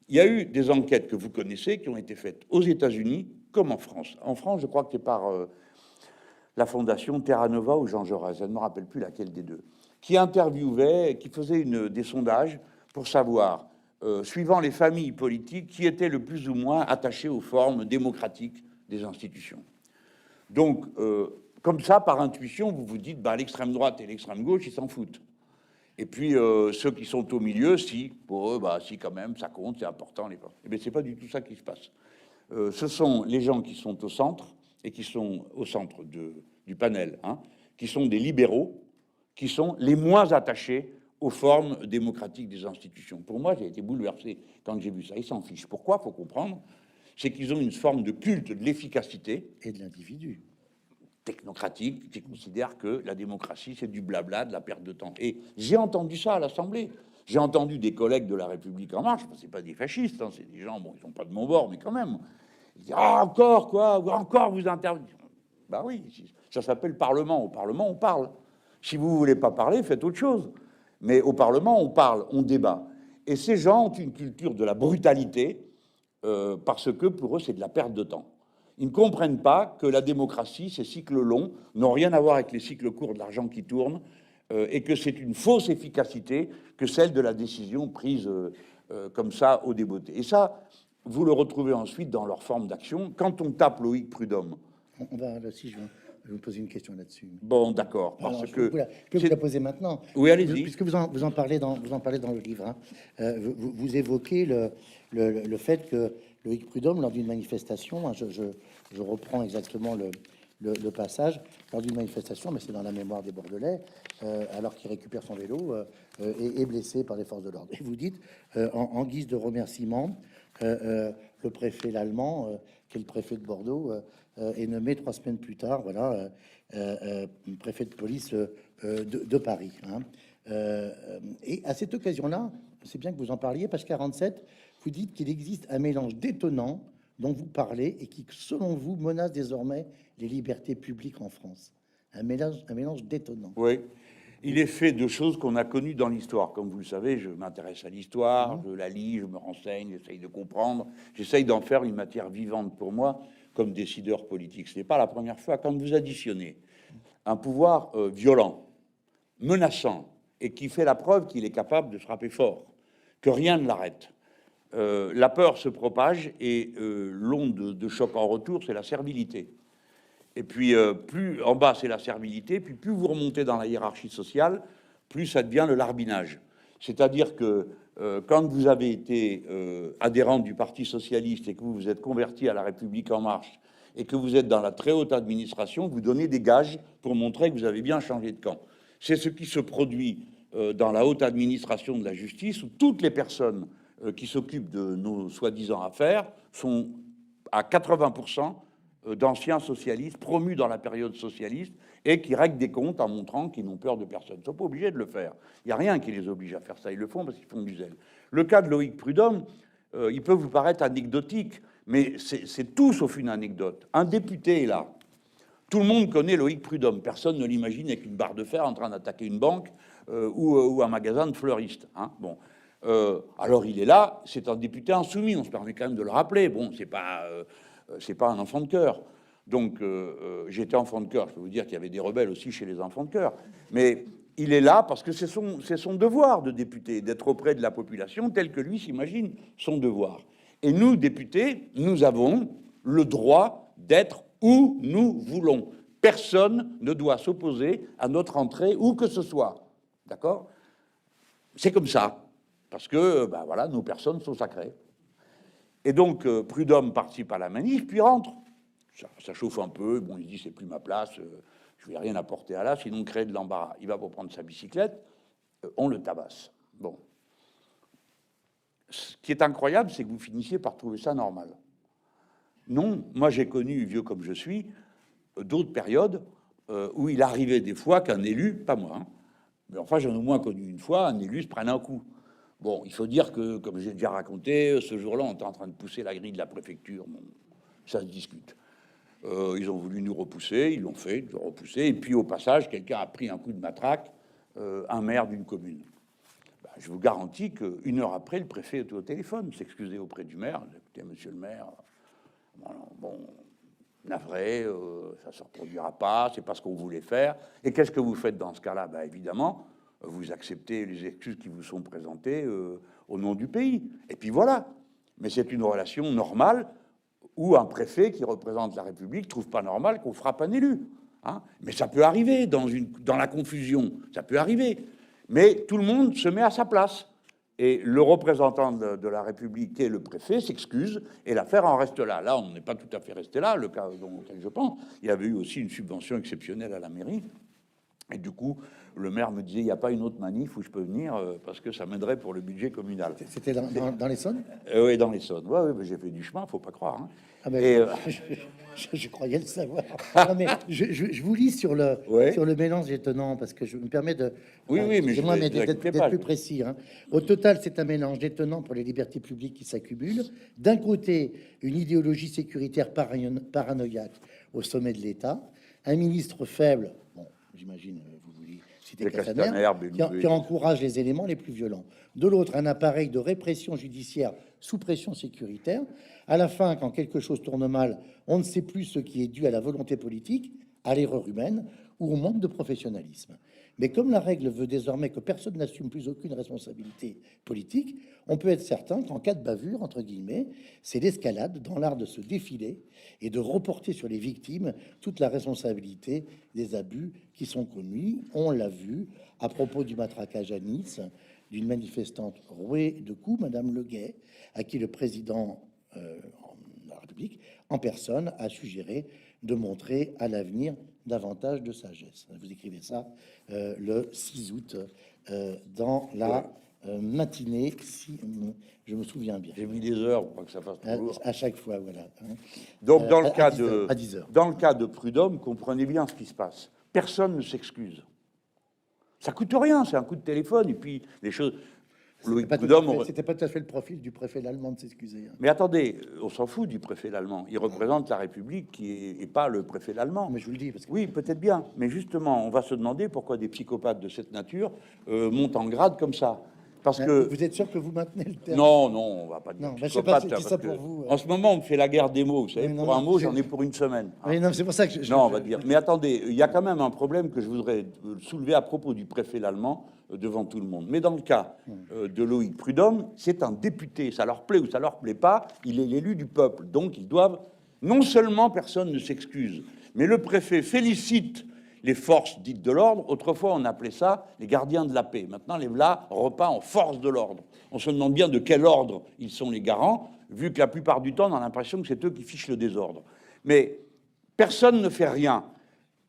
Il y a eu des enquêtes que vous connaissez qui ont été faites aux États-Unis comme en France. En France, je crois que c'est par la fondation Terra Nova ou Jean Jaurès, je ne me rappelle plus laquelle des deux, qui interviewait, qui faisait des sondages pour savoir, suivant les familles politiques, qui étaient le plus ou moins attachés aux formes démocratiques des institutions. Donc, comme ça, par intuition, vous vous dites, bah, l'extrême droite et l'extrême gauche, ils s'en foutent. Et puis, ceux qui sont au milieu, si, pour eux, bah, si, quand même, ça compte, c'est important. Eh bien, c'est pas du tout ça qui se passe. Ce sont les gens qui sont au centre, et qui sont au centre du panel, hein, qui sont des libéraux, qui sont les moins attachés aux formes démocratiques des institutions. Pour moi, j'ai été bouleversé quand j'ai vu ça. Ils s'en fichent. Pourquoi? Il faut comprendre. C'est qu'ils ont une forme de culte de l'efficacité. Et de l'individu. Technocratique, qui considère que la démocratie, c'est du blabla, de la perte de temps. Et j'ai entendu ça à l'Assemblée. J'ai entendu des collègues de La République En Marche, c'est pas des fascistes, hein, c'est des gens, bon, ils sont pas de mon bord, mais quand même. Ils disent, ah, encore, quoi, encore vous intervenez. Bah oui, ça s'appelle Parlement. Au Parlement, on parle. Si vous ne voulez pas parler, faites autre chose. Mais au Parlement, on parle, on débat. Et ces gens ont une culture de la brutalité parce que pour eux, c'est de la perte de temps. Ils ne comprennent pas que la démocratie, ces cycles longs, n'ont rien à voir avec les cycles courts de l'argent qui tourne et que c'est une fausse efficacité que celle de la décision prise comme ça au débeauté. Et ça, vous le retrouvez ensuite dans leur forme d'action. Quand on tape Loïc Prudhomme... On va là aussi, je vais vous poser une question là-dessus. Bon, d'accord, parce Alors, que... je peux vous la poser maintenant. Oui, allez-y. Puisque vous en parlez dans le livre. Hein. Vous évoquez le fait que Loïc Prudhomme, lors d'une manifestation, hein, je reprends exactement le passage, lors d'une manifestation, mais c'est dans la mémoire des Bordelais, alors qu'il récupère son vélo, est blessé par les forces de l'ordre. Et vous dites, en guise de remerciement, le préfet l'allemand, qui est le préfet de Bordeaux, est nommé 3 semaines plus tard, voilà, préfet de police de Paris. Hein. Et à cette occasion-là, c'est bien que vous en parliez, page 47, vous dites qu'il existe un mélange détonnant dont vous parlez et qui, selon vous, menace désormais les libertés publiques en France. Un mélange détonnant. Oui, il est fait de choses qu'on a connues dans l'histoire. Comme vous le savez, je m'intéresse à l'histoire, je la lis, je me renseigne, j'essaye de comprendre, j'essaye d'en faire une matière vivante pour moi comme décideur politique. Ce n'est pas la première fois. Quand vous additionnez un pouvoir violent, menaçant, et qui fait la preuve qu'il est capable de frapper fort, que rien ne l'arrête, la peur se propage et l'onde de choc en retour, c'est la servilité. Et puis, plus en bas, c'est la servilité, puis plus vous remontez dans la hiérarchie sociale, plus ça devient le larbinage. C'est-à-dire que quand vous avez été adhérent du Parti socialiste et que vous vous êtes converti à la République en marche et que vous êtes dans la très haute administration, vous donnez des gages pour montrer que vous avez bien changé de camp. C'est ce qui se produit dans la haute administration de la justice, où toutes les personnes qui s'occupent de nos soi-disant affaires sont à 80% d'anciens socialistes promus dans la période socialiste et qui règlent des comptes en montrant qu'ils n'ont peur de personne. Ils ne sont pas obligés de le faire. Il n'y a rien qui les oblige à faire ça. Ils le font parce qu'ils font du zèle. Le cas de Loïc Prudhomme, il peut vous paraître anecdotique, mais c'est tout sauf une anecdote. Un député est là. Tout le monde connaît Loïc Prudhomme. Personne ne l'imagine avec une barre de fer en train d'attaquer une banque ou un magasin de fleuristes. Hein. Bon. Alors il est là, c'est un député insoumis, on se permet quand même de le rappeler. Bon, c'est pas un enfant de cœur. Donc j'étais enfant de cœur, je peux vous dire qu'il y avait des rebelles aussi chez les enfants de cœur. Mais il est là parce que c'est son devoir de député, d'être auprès de la population tel que lui s'imagine son devoir. Et nous, députés, nous avons le droit d'être où nous voulons. Personne ne doit s'opposer à notre entrée où que ce soit. D'accord ? C'est comme ça. Parce que, ben voilà, nos personnes sont sacrées. Et donc, Prudhomme participe à la manif, puis rentre. Ça chauffe un peu. Bon, il dit, c'est plus ma place, je vais rien apporter à là, sinon créer de l'embarras. Il va pour prendre sa bicyclette, on le tabasse. Bon. Ce qui est incroyable, c'est que vous finissiez par trouver ça normal. Non, moi j'ai connu, vieux comme je suis, d'autres périodes où il arrivait des fois qu'un élu, pas moi, hein, mais enfin j'en ai au moins connu une fois, un élu se prenne un coup. Bon, il faut dire que, comme j'ai déjà raconté, ce jour-là, on était en train de pousser la grille de la préfecture. Bon, ça se discute. Ils ont voulu nous repousser, ils l'ont fait, ils ont repoussé. Et puis, au passage, quelqu'un a pris un coup de matraque, un maire d'une commune. Ben, je vous garantis qu'une heure après, le préfet était au téléphone, s'excusait auprès du maire. Écoutez, monsieur le maire, bon, navré, ça ne se reproduira pas, c'est pas ce qu'on voulait faire. Et qu'est-ce que vous faites dans ce cas-là? Ben, évidemment, vous acceptez les excuses qui vous sont présentées au nom du pays. Et puis voilà. Mais c'est une relation normale où un préfet qui représente la République trouve pas normal qu'on frappe un élu. Hein. Mais ça peut arriver dans la confusion. Ça peut arriver. Mais tout le monde se met à sa place. Et le représentant de la République, qui est le préfet, s'excuse et l'affaire en reste là. Là, on n'est pas tout à fait resté là. Le cas auquel je pense, il y avait eu aussi une subvention exceptionnelle à la mairie. Et du coup, le maire me disait, il n'y a pas une autre manif où je peux venir parce que ça m'aiderait pour le budget communal. C'était dans l'Essonne? Oui, dans l'Essonne. Oui, ouais, j'ai fait du chemin, faut pas croire. Hein. Ah ben, Et, je croyais le savoir. Non, mais je vous lis sur ouais. le mélange étonnant, parce que je me permets de... Oui, oui, mais excusez-moi, mais vous inquiétez d'être pas. plus précis. Hein. Au total, c'est un mélange détonnant pour les libertés publiques qui s'accumulent. D'un côté, une idéologie sécuritaire paranoïaque au sommet de l'État, un ministre faible, bon, j'imagine, vous voulez citer C'est Castaner, Castaner, qui encourage les éléments les plus violents. De l'autre, un appareil de répression judiciaire sous pression sécuritaire. À la fin, quand quelque chose tourne mal, on ne sait plus ce qui est dû à la volonté politique, à l'erreur humaine ou au manque de professionnalisme. Mais comme la règle veut désormais que personne n'assume plus aucune responsabilité politique, on peut être certain qu'en cas de bavure, entre guillemets, c'est l'escalade dans l'art de se défiler et de reporter sur les victimes toute la responsabilité des abus qui sont commis. On l'a vu à propos du matraquage à Nice d'une manifestante rouée de coups, Madame Leguet, à qui le président de la République, en personne, a suggéré de montrer à l'avenir davantage de sagesse. Vous écrivez ça le 6 août dans la matinée, si je me souviens bien. J'ai mis des heures pour pas que ça fasse trop lourd. À chaque fois, voilà. Hein. Donc, dans le cas 10 heures, de, à 10 heures. dans le cas de Prud'homme, comprenez bien ce qui se passe. Personne ne s'excuse. Ça coûte rien, c'est un coup de téléphone, et puis les choses. Loïc Prud'homme. C'était pas tout à fait le profil du préfet allemand de s'excuser. Hein. Mais attendez, on s'en fout du préfet allemand. Il représente la République qui est pas le préfet allemand. Mais je vous le dis parce que... Oui, peut-être bien. Mais justement, on va se demander pourquoi des psychopathes de cette nature montent en grade comme ça. Parce que vous êtes sûr que vous maintenez le terme? non, non, on va pas dire non, je sais pas si psychopathe. c'est ça pour vous. En ce moment, on me fait la guerre des mots. Vous savez, Oui, non, pour un mot, c'est- j'en ai pour une semaine. Oui, non, c'est pour ça que Non, on va dire. Mais attendez, il y a quand même un problème que je voudrais soulever à propos du préfet allemand devant tout le monde. Mais dans le cas de Loïc Prud'homme, c'est un député. Ça leur plaît ou ça leur plaît pas, il est l'élu du peuple. Donc, ils doivent... Non seulement personne ne s'excuse, mais le préfet félicite les forces dites de l'ordre. Autrefois, on appelait ça les gardiens de la paix. Maintenant, les voilà repas en force de l'ordre. On se demande bien de quel ordre ils sont les garants, vu que la plupart du temps, on a l'impression que c'est eux qui fichent le désordre. Mais personne ne fait rien.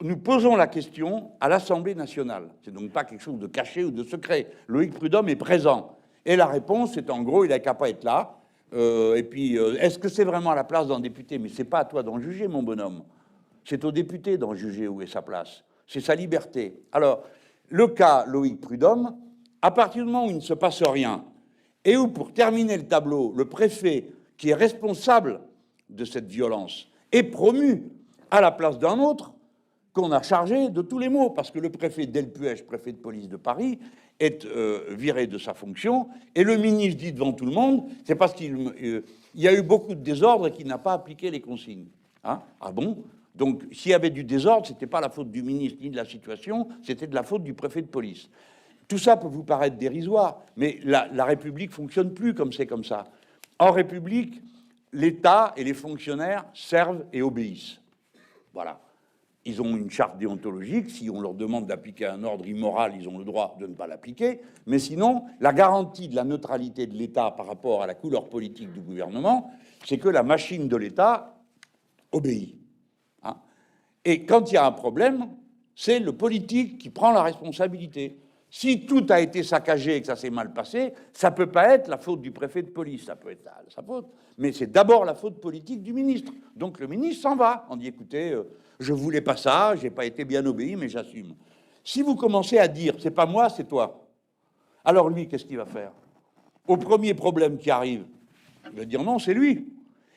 Nous posons la question à l'Assemblée nationale. C'est donc pas quelque chose de caché ou de secret. Loïc Prud'homme est présent. Et la réponse est en gros, il n'a qu'à pas être là. Et puis, est-ce que c'est vraiment à la place d'un député? Mais c'est pas à toi d'en juger, mon bonhomme. C'est au député d'en juger où est sa place. C'est sa liberté. Alors, le cas Loïc Prud'homme, à partir du moment où il ne se passe rien, et où, pour terminer le tableau, le préfet, qui est responsable de cette violence, est promu à la place d'un autre, qu'on a chargé de tous les maux, parce que le préfet Delpuech, préfet de police de Paris, est viré de sa fonction, et le ministre dit devant tout le monde, c'est parce qu'il y a eu beaucoup de désordre et qu'il n'a pas appliqué les consignes. Hein? Ah bon? Donc, s'il y avait du désordre, ce n'était pas la faute du ministre ni de la situation, c'était de la faute du préfet de police. Tout ça peut vous paraître dérisoire, mais la République fonctionne plus comme c'est comme ça. En République, l'État et les fonctionnaires servent et obéissent. Voilà. Ils ont une charte déontologique. Si on leur demande d'appliquer un ordre immoral, ils ont le droit de ne pas l'appliquer. Mais sinon, la garantie de la neutralité de l'État par rapport à la couleur politique du gouvernement, c'est que la machine de l'État obéit. Hein. Et quand il y a un problème, c'est le politique qui prend la responsabilité. Si tout a été saccagé et que ça s'est mal passé, ça ne peut pas être la faute du préfet de police, ça peut être sa faute, mais c'est d'abord la faute politique du ministre. Donc le ministre s'en va, on dit écoutez, je voulais pas ça, j'ai pas été bien obéi, mais j'assume. Si vous commencez à dire c'est pas moi, c'est toi, alors lui, qu'est-ce qu'il va faire? Au premier problème qui arrive, il va dire non, c'est lui.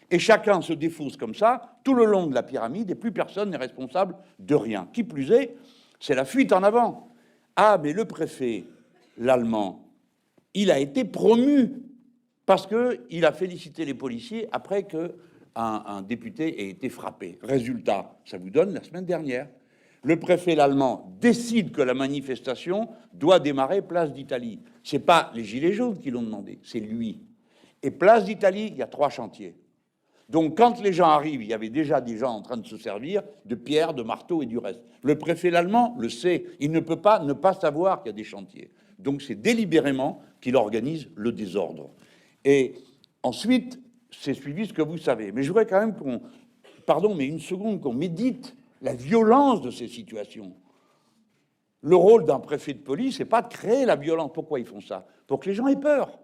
Et chacun se défausse comme ça, tout le long de la pyramide, et plus personne n'est responsable de rien. Qui plus est, c'est la fuite en avant. Ah, mais le préfet, l'allemand, il a été promu parce qu'il a félicité les policiers après qu'un député ait été frappé. Résultat, ça vous donne la semaine dernière. Le préfet l'allemand décide que la manifestation doit démarrer place d'Italie. Ce n'est pas les Gilets jaunes qui l'ont demandé, c'est lui. Et place d'Italie, il y a 3 chantiers. Donc, quand les gens arrivent, il y avait déjà des gens en train de se servir de pierres, de marteaux et du reste. Le préfet l'allemand le sait. Il ne peut pas ne pas savoir qu'il y a des chantiers. Donc, c'est délibérément qu'il organise le désordre. Et ensuite, c'est suivi ce que vous savez. Mais je voudrais quand même pardon, mais une seconde, qu'on médite la violence de ces situations. Le rôle d'un préfet de police, c'est pas de créer la violence. Pourquoi ils font ça? Pour que les gens aient peur.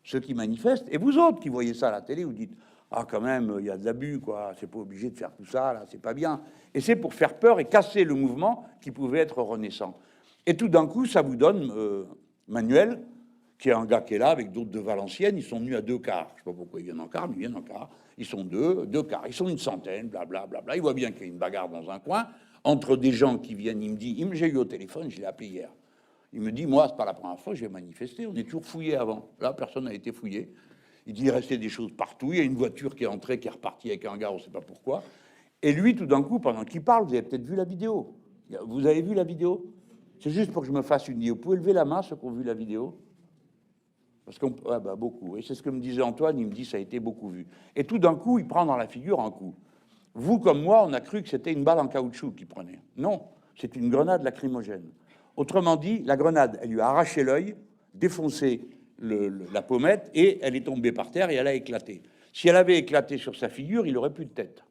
Ceux qui manifestent, et vous autres qui voyez ça à la télé, vous dites « Ah, quand même, il y a de l'abus, quoi. C'est pas obligé de faire tout ça, là, c'est pas bien. » Et c'est pour faire peur et casser le mouvement qui pouvait être renaissant. Et tout d'un coup, ça vous donne Manuel, qui est un gars qui est là avec d'autres de Valenciennes. Ils sont venus à 2 cars. Je sais pas pourquoi ils viennent en car, mais ils viennent en car. Ils sont 2 cars. Ils sont une centaine, blablabla. Bla, bla. Ils voient bien qu'il y a une bagarre dans un coin entre des gens qui viennent. Il me dit, j'ai eu au téléphone, je l'ai appelé hier. Il me dit, moi, c'est pas la première fois que j'ai manifesté. On est toujours fouillé avant. Là, personne n'a été fouillé. Il dit, il restait des choses partout. Il y a une voiture qui est entrée, qui est repartie avec un gars, on ne sait pas pourquoi. Et lui, tout d'un coup, pendant qu'il parle, vous avez peut-être vu la vidéo. Vous avez vu la vidéo? C'est juste pour que je me fasse une idée. Vous pouvez lever la main, ceux qui ont vu la vidéo? Parce qu'on, ouais, bah, beaucoup. Et c'est ce que me disait Antoine. Il me dit, ça a été beaucoup vu. Et tout d'un coup, il prend dans la figure un coup. Vous, comme moi, on a cru que c'était une balle en caoutchouc qu'il prenait. Non, c'est une grenade lacrymogène. Autrement dit, la grenade, elle lui a arraché l'œil, défoncé la pommette, et elle est tombée par terre et elle a éclaté. Si elle avait éclaté sur sa figure, il n'aurait plus de tête.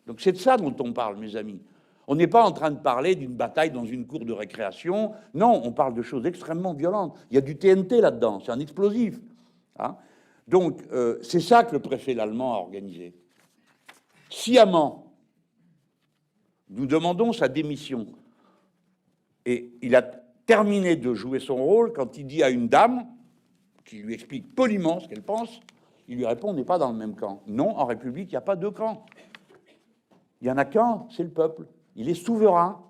Donc c'est de ça dont on parle, mes amis. On n'est pas en train de parler d'une bataille dans une cour de récréation. Non, on parle de choses extrêmement violentes. Il y a du TNT là-dedans, c'est un explosif. Hein. Donc c'est ça que le préfet allemand a organisé. Sciemment, nous demandons sa démission. Et il a terminé de jouer son rôle quand il dit à une dame, qui lui explique poliment ce qu'elle pense, il lui répond, on n'est pas dans le même camp. Non, en République, il n'y a pas 2 camps. Il n'y en a qu'un, c'est le peuple. Il est souverain.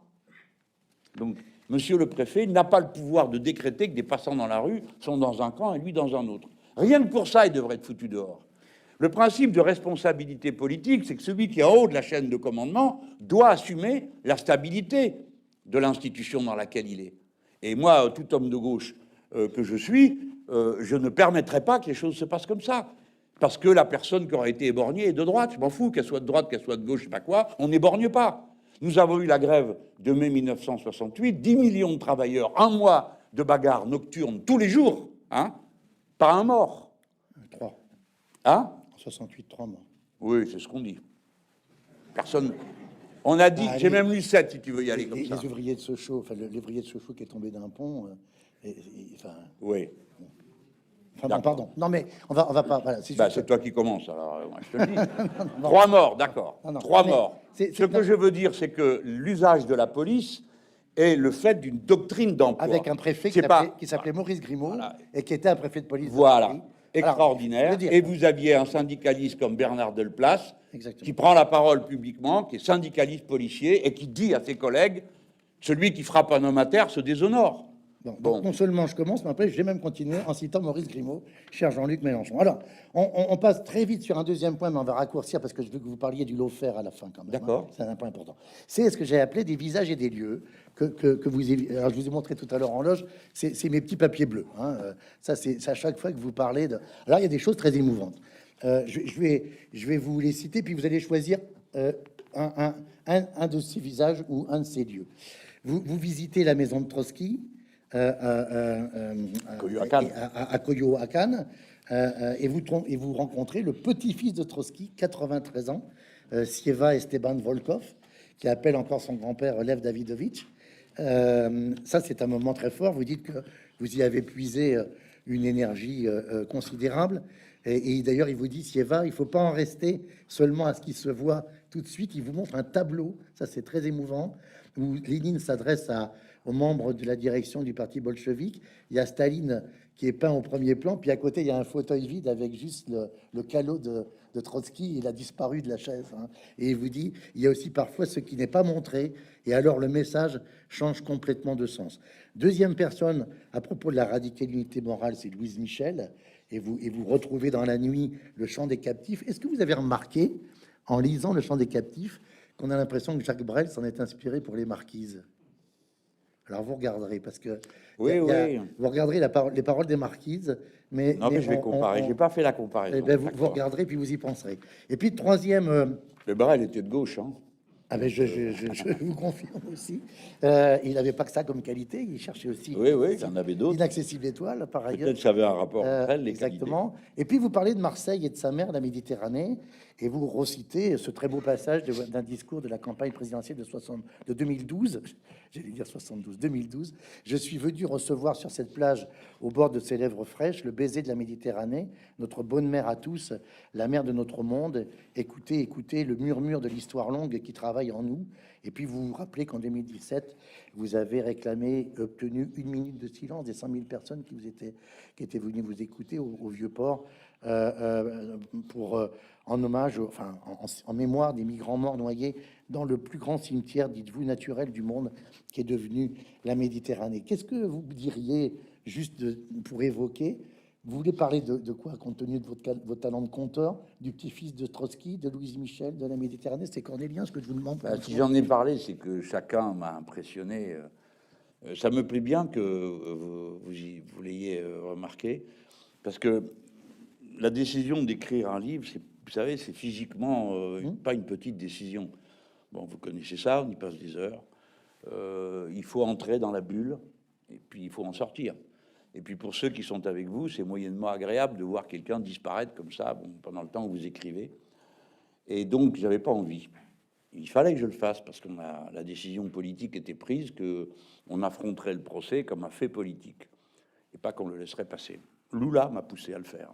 Donc, monsieur le préfet, il n'a pas le pouvoir de décréter que des passants dans la rue sont dans un camp et lui dans un autre. Rien que pour ça, il devrait être foutu dehors. Le principe de responsabilité politique, c'est que celui qui est en haut de la chaîne de commandement doit assumer la stabilité de l'institution dans laquelle il est. Et moi, tout homme de gauche que je suis, je ne permettrai pas que les choses se passent comme ça. Parce que la personne qui aura été éborgnée est de droite. Je m'en fous, qu'elle soit de droite, qu'elle soit de gauche, je sais pas quoi, on n'éborgne pas. Nous avons eu la grève de mai 1968, 10 millions de travailleurs, 1 mois de bagarres nocturnes tous les jours, hein, pas un mort. 3. Hein? 68, 3 morts. Oui, c'est ce qu'on dit. Personne... On a dit, j'ai même lu 7 si tu veux y aller comme ça. Les ouvriers de Sochaux, enfin l'ouvrier de Sochaux qui est tombé d'un pont, enfin... Oui. Enfin, bon, pardon. Non, mais on va pas... Voilà, c'est toi qui commences, alors moi, je te le dis. 3 morts, d'accord. 3 morts. Ce que je veux dire, c'est que l'usage de la police est le fait d'une doctrine d'emploi. Avec un préfet qui s'appelait Maurice Grimaud, voilà. Et qui était un préfet de police. Voilà. Extraordinaire. Alors, et vous aviez un syndicaliste comme Bernard Delplace, exactement, qui prend la parole publiquement, qui est syndicaliste policier et qui dit à ses collègues, celui qui frappe un homme à terre se déshonore. Bon. Donc non seulement je commence, mais après je vais même continuer en citant Maurice Grimaud, cher Jean-Luc Mélenchon. Alors, on passe très vite sur un deuxième point, mais on va raccourcir parce que je veux que vous parliez du lawfare à la fin quand même. D'accord. Hein. C'est un point important. C'est ce que j'ai appelé des visages et des lieux que vous... Alors, je vous ai montré tout à l'heure en loge, c'est mes petits papiers bleus. Hein. Ça, c'est à chaque fois que vous parlez de... Alors, il y a des choses très émouvantes. Je vais vous les citer, puis vous allez choisir un de ces visages ou un de ces lieux. Vous visitez la maison de Trotsky, à Coyoacán, et vous rencontrez le petit-fils de Trotsky, 93 ans, Sieva Esteban Volkov, qui appelle encore son grand-père Lev Davidovitch. Ça, c'est un moment très fort. Vous dites que vous y avez puisé une énergie considérable. Et d'ailleurs, il vous dit, Sieva, il ne faut pas en rester seulement à ce qui se voit tout de suite. Il vous montre un tableau, ça c'est très émouvant, où Lénine s'adresse aux membres de la direction du parti bolchevique. Il y a Staline qui est peint au premier plan, puis à côté, il y a un fauteuil vide avec juste le calot de Trotsky. Il a disparu de la chaise. Hein. Et il vous dit, il y a aussi parfois ce qui n'est pas montré, et alors le message change complètement de sens. Deuxième personne, à propos de la radicalité morale, c'est Louise Michel, et vous retrouvez dans la nuit le chant des captifs. Est-ce que vous avez remarqué, en lisant le chant des captifs, qu'on a l'impression que Jacques Brel s'en est inspiré pour les Marquises? Alors vous regarderez, parce que vous regarderez les paroles des Marquises, mais je vais comparer. J'ai pas fait la comparaison. Vous regarderez, puis vous y penserez. Et puis troisième, le Brel était de gauche, hein. Ah ben je vous confirme aussi. Il n'avait pas que ça comme qualité, il cherchait aussi. Oui, il en avait d'autres. Inaccessible étoile, par ailleurs. Peut-être que ça avait un rapport entre elles, les exactement. Qualités. Et puis vous parlez de Marseille et de sa mer, la Méditerranée, Et vous recitez ce très beau passage d'un discours de la campagne présidentielle de 2012, j'allais dire 72, 2012. Je suis venu recevoir sur cette plage, au bord de ses lèvres fraîches, le baiser de la Méditerranée, notre bonne mère à tous, la mère de notre monde. Écoutez, écoutez le murmure de l'histoire longue qui travaille en nous. Et puis vous vous rappelez qu'en 2017, vous avez réclamé, obtenu 1 minute de silence des 100 000 personnes qui étaient venues vous écouter au Vieux-Port. En hommage, en mémoire des migrants morts noyés dans le plus grand cimetière, dites-vous, naturel du monde, qui est devenu la Méditerranée. Qu'est-ce que vous diriez, juste pour évoquer, vous voulez parler de quoi, compte tenu de votre talent de conteur, du petit-fils de Trotsky, de Louise Michel, de la Méditerranée? C'est Cornélien, ce que je vous demande. Si j'en ai parlé, c'est que chacun m'a impressionné. Ça me plaît bien que vous l'ayez remarqué, parce que la décision d'écrire un livre, vous savez, c'est physiquement pas une petite décision. Bon, vous connaissez ça, on y passe des heures. Il faut entrer dans la bulle, et puis il faut en sortir. Et puis pour ceux qui sont avec vous, c'est moyennement agréable de voir quelqu'un disparaître comme ça, bon, pendant le temps où vous écrivez. Et donc, j'avais pas envie. Il fallait que je le fasse, parce que la décision politique était prise, qu'on affronterait le procès comme un fait politique, et pas qu'on le laisserait passer. Lula m'a poussé à le faire.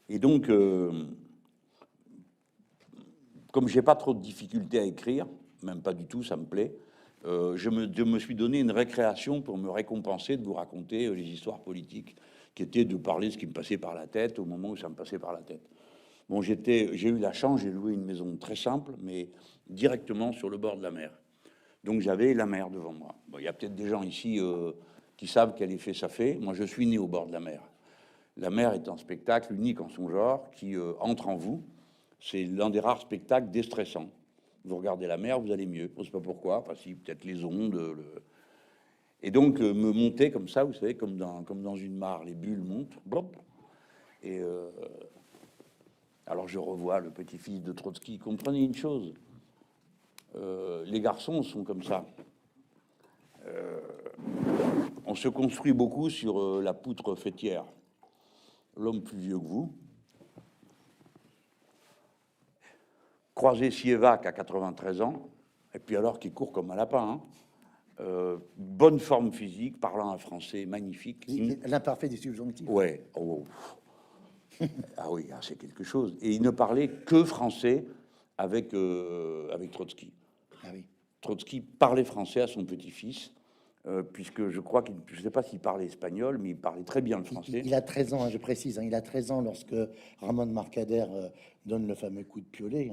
Et donc, comme j'ai pas trop de difficultés à écrire, même pas du tout, ça me plaît, je me suis donné une récréation pour me récompenser de vous raconter les histoires politiques, qui étaient de parler de ce qui me passait par la tête au moment où ça me passait par la tête. Bon, j'ai eu la chance, j'ai loué une maison très simple, mais directement sur le bord de la mer. Donc j'avais la mer devant moi. Bon, il y a peut-être des gens ici qui savent quel effet ça fait. Moi, je suis né au bord de la mer. La mer est un spectacle unique en son genre qui entre en vous. C'est l'un des rares spectacles déstressants. Vous regardez la mer, vous allez mieux. Je ne sais pas pourquoi. Enfin, si, peut-être les ondes. Et donc, me monter comme ça, vous savez, comme dans une mare, les bulles montent. Blop. Et alors, je revois le petit-fils de Trotsky. Comprenez une chose. Les garçons sont comme ça. On se construit beaucoup sur la poutre fêtière. L'homme plus vieux que vous. Croisé Sievac à 93 ans, et puis alors qui court comme un lapin. Bonne forme physique, parlant un français magnifique. L'imparfait des subjonctifs. Ouais. Oh. Ah oui, c'est quelque chose. Et il ne parlait que français avec Trotsky. Ah oui. Trotsky parlait français à son petit-fils. Puisque je crois je ne sais pas s'il parlait espagnol, mais il parlait très bien le français. Il a 13 ans, hein, je précise, hein, il a 13 ans lorsque Ramon Mercader donne le fameux coup de piolet,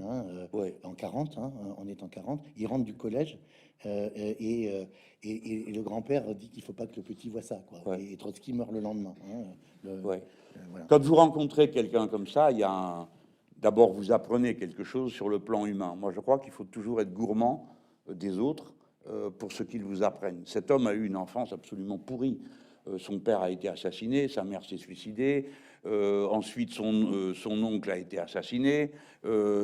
Ouais. en 40, on est en 40. Il rentre du collège et le grand-père dit qu'il ne faut pas que le petit voit ça, quoi. Ouais. Et Trotsky meurt le lendemain. Ouais. Voilà. Quand vous rencontrez quelqu'un comme ça, il y a d'abord, vous apprenez quelque chose sur le plan humain. Moi, je crois qu'il faut toujours être gourmand des autres pour ce qu'ils vous apprennent. Cet homme a eu une enfance absolument pourrie. Son père a été assassiné, sa mère s'est suicidée, ensuite son oncle a été assassiné,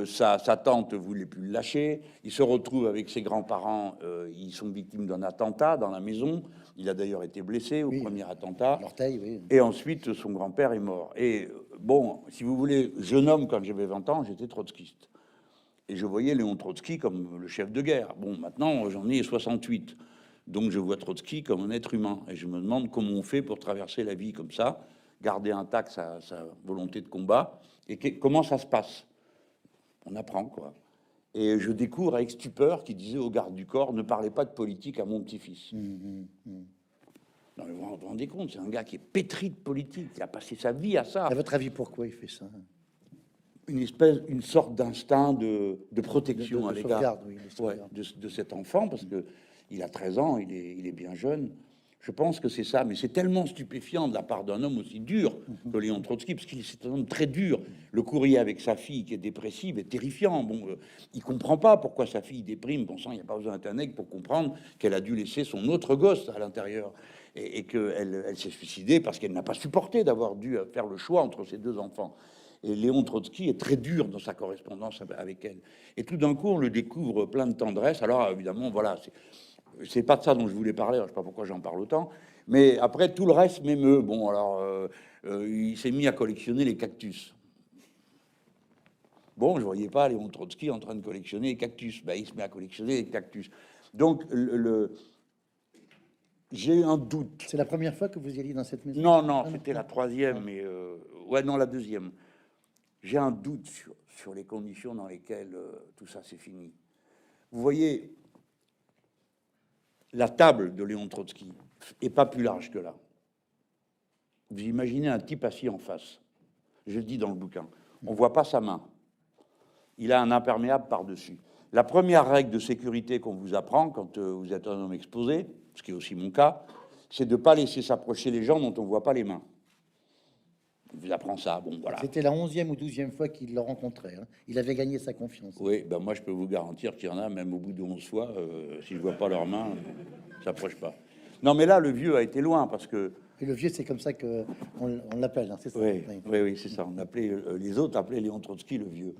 sa tante voulait plus le lâcher, il se retrouve avec ses grands-parents, ils sont victimes d'un attentat dans la maison, il a d'ailleurs été blessé au premier attentat, l'orteil, oui. Et ensuite son grand-père est mort. Et bon, si vous voulez, jeune homme, quand j'avais 20 ans, j'étais trotskiste. Et je voyais Léon Trotsky comme le chef de guerre. Bon, maintenant, j'en ai 68. Donc, je vois Trotsky comme un être humain. Et je me demande comment on fait pour traverser la vie comme ça, garder intact sa volonté de combat. Et comment ça se passe? On apprend, quoi. Et je découvre avec stupeur qu'il disait aux gardes du corps, ne parlez pas de politique à mon petit-fils. Non, mais vous vous rendez compte, c'est un gars qui est pétri de politique, qui a passé sa vie à ça. À votre avis, pourquoi il fait ça? Une sorte d'instinct de protection à l'égard de cet enfant, parce que il a 13 ans, il est bien jeune. Je pense que c'est ça, mais c'est tellement stupéfiant de la part d'un homme aussi dur que Léon Trotsky, parce qu'il est un homme très dur. Le courrier avec sa fille qui est dépressive est terrifiant. Bon, il comprend pas pourquoi sa fille déprime. Bon sang, il n'y a pas besoin d'Internet pour comprendre qu'elle a dû laisser son autre gosse à l'intérieur et qu'elle s'est suicidée parce qu'elle n'a pas supporté d'avoir dû faire le choix entre ses deux enfants. Et Léon Trotsky est très dur dans sa correspondance avec elle. Et tout d'un coup, on le découvre plein de tendresse. Alors, évidemment, voilà, c'est pas de ça dont je voulais parler. Alors, je sais pas pourquoi j'en parle autant. Mais après, tout le reste m'émeut. Bon, alors, il s'est mis à collectionner les cactus. Bon, je voyais pas Léon Trotsky en train de collectionner les cactus. Ben, il se met à collectionner les cactus. Donc, j'ai eu un doute. C'est la première fois que vous y allez dans cette maison? Non, non, c'était la troisième, mais ouais, non, la deuxième. J'ai un doute sur les conditions dans lesquelles tout ça s'est fini. Vous voyez, la table de Léon Trotsky est pas plus large que là. Vous imaginez un type assis en face. Je le dis dans le bouquin. On voit pas sa main. Il a un imperméable par-dessus. La première règle de sécurité qu'on vous apprend quand vous êtes un homme exposé, ce qui est aussi mon cas, c'est de ne pas laisser s'approcher les gens dont on ne voit pas les mains. On vous apprend ça, bon, voilà. C'était la 11e ou 12e fois qu'il le rencontrait. Hein. Il avait gagné sa confiance. Oui, ben moi, je peux vous garantir qu'il y en a, même au bout de 11 fois, si je ne vois pas leurs mains, ne s'approche pas. Non, mais là, le vieux a été loin, parce que... Et le vieux, c'est comme ça qu'on on l'appelle, hein, c'est ça? Oui, oui, oui, c'est ça. On appelait, les autres appelaient Léon Trotsky le vieux.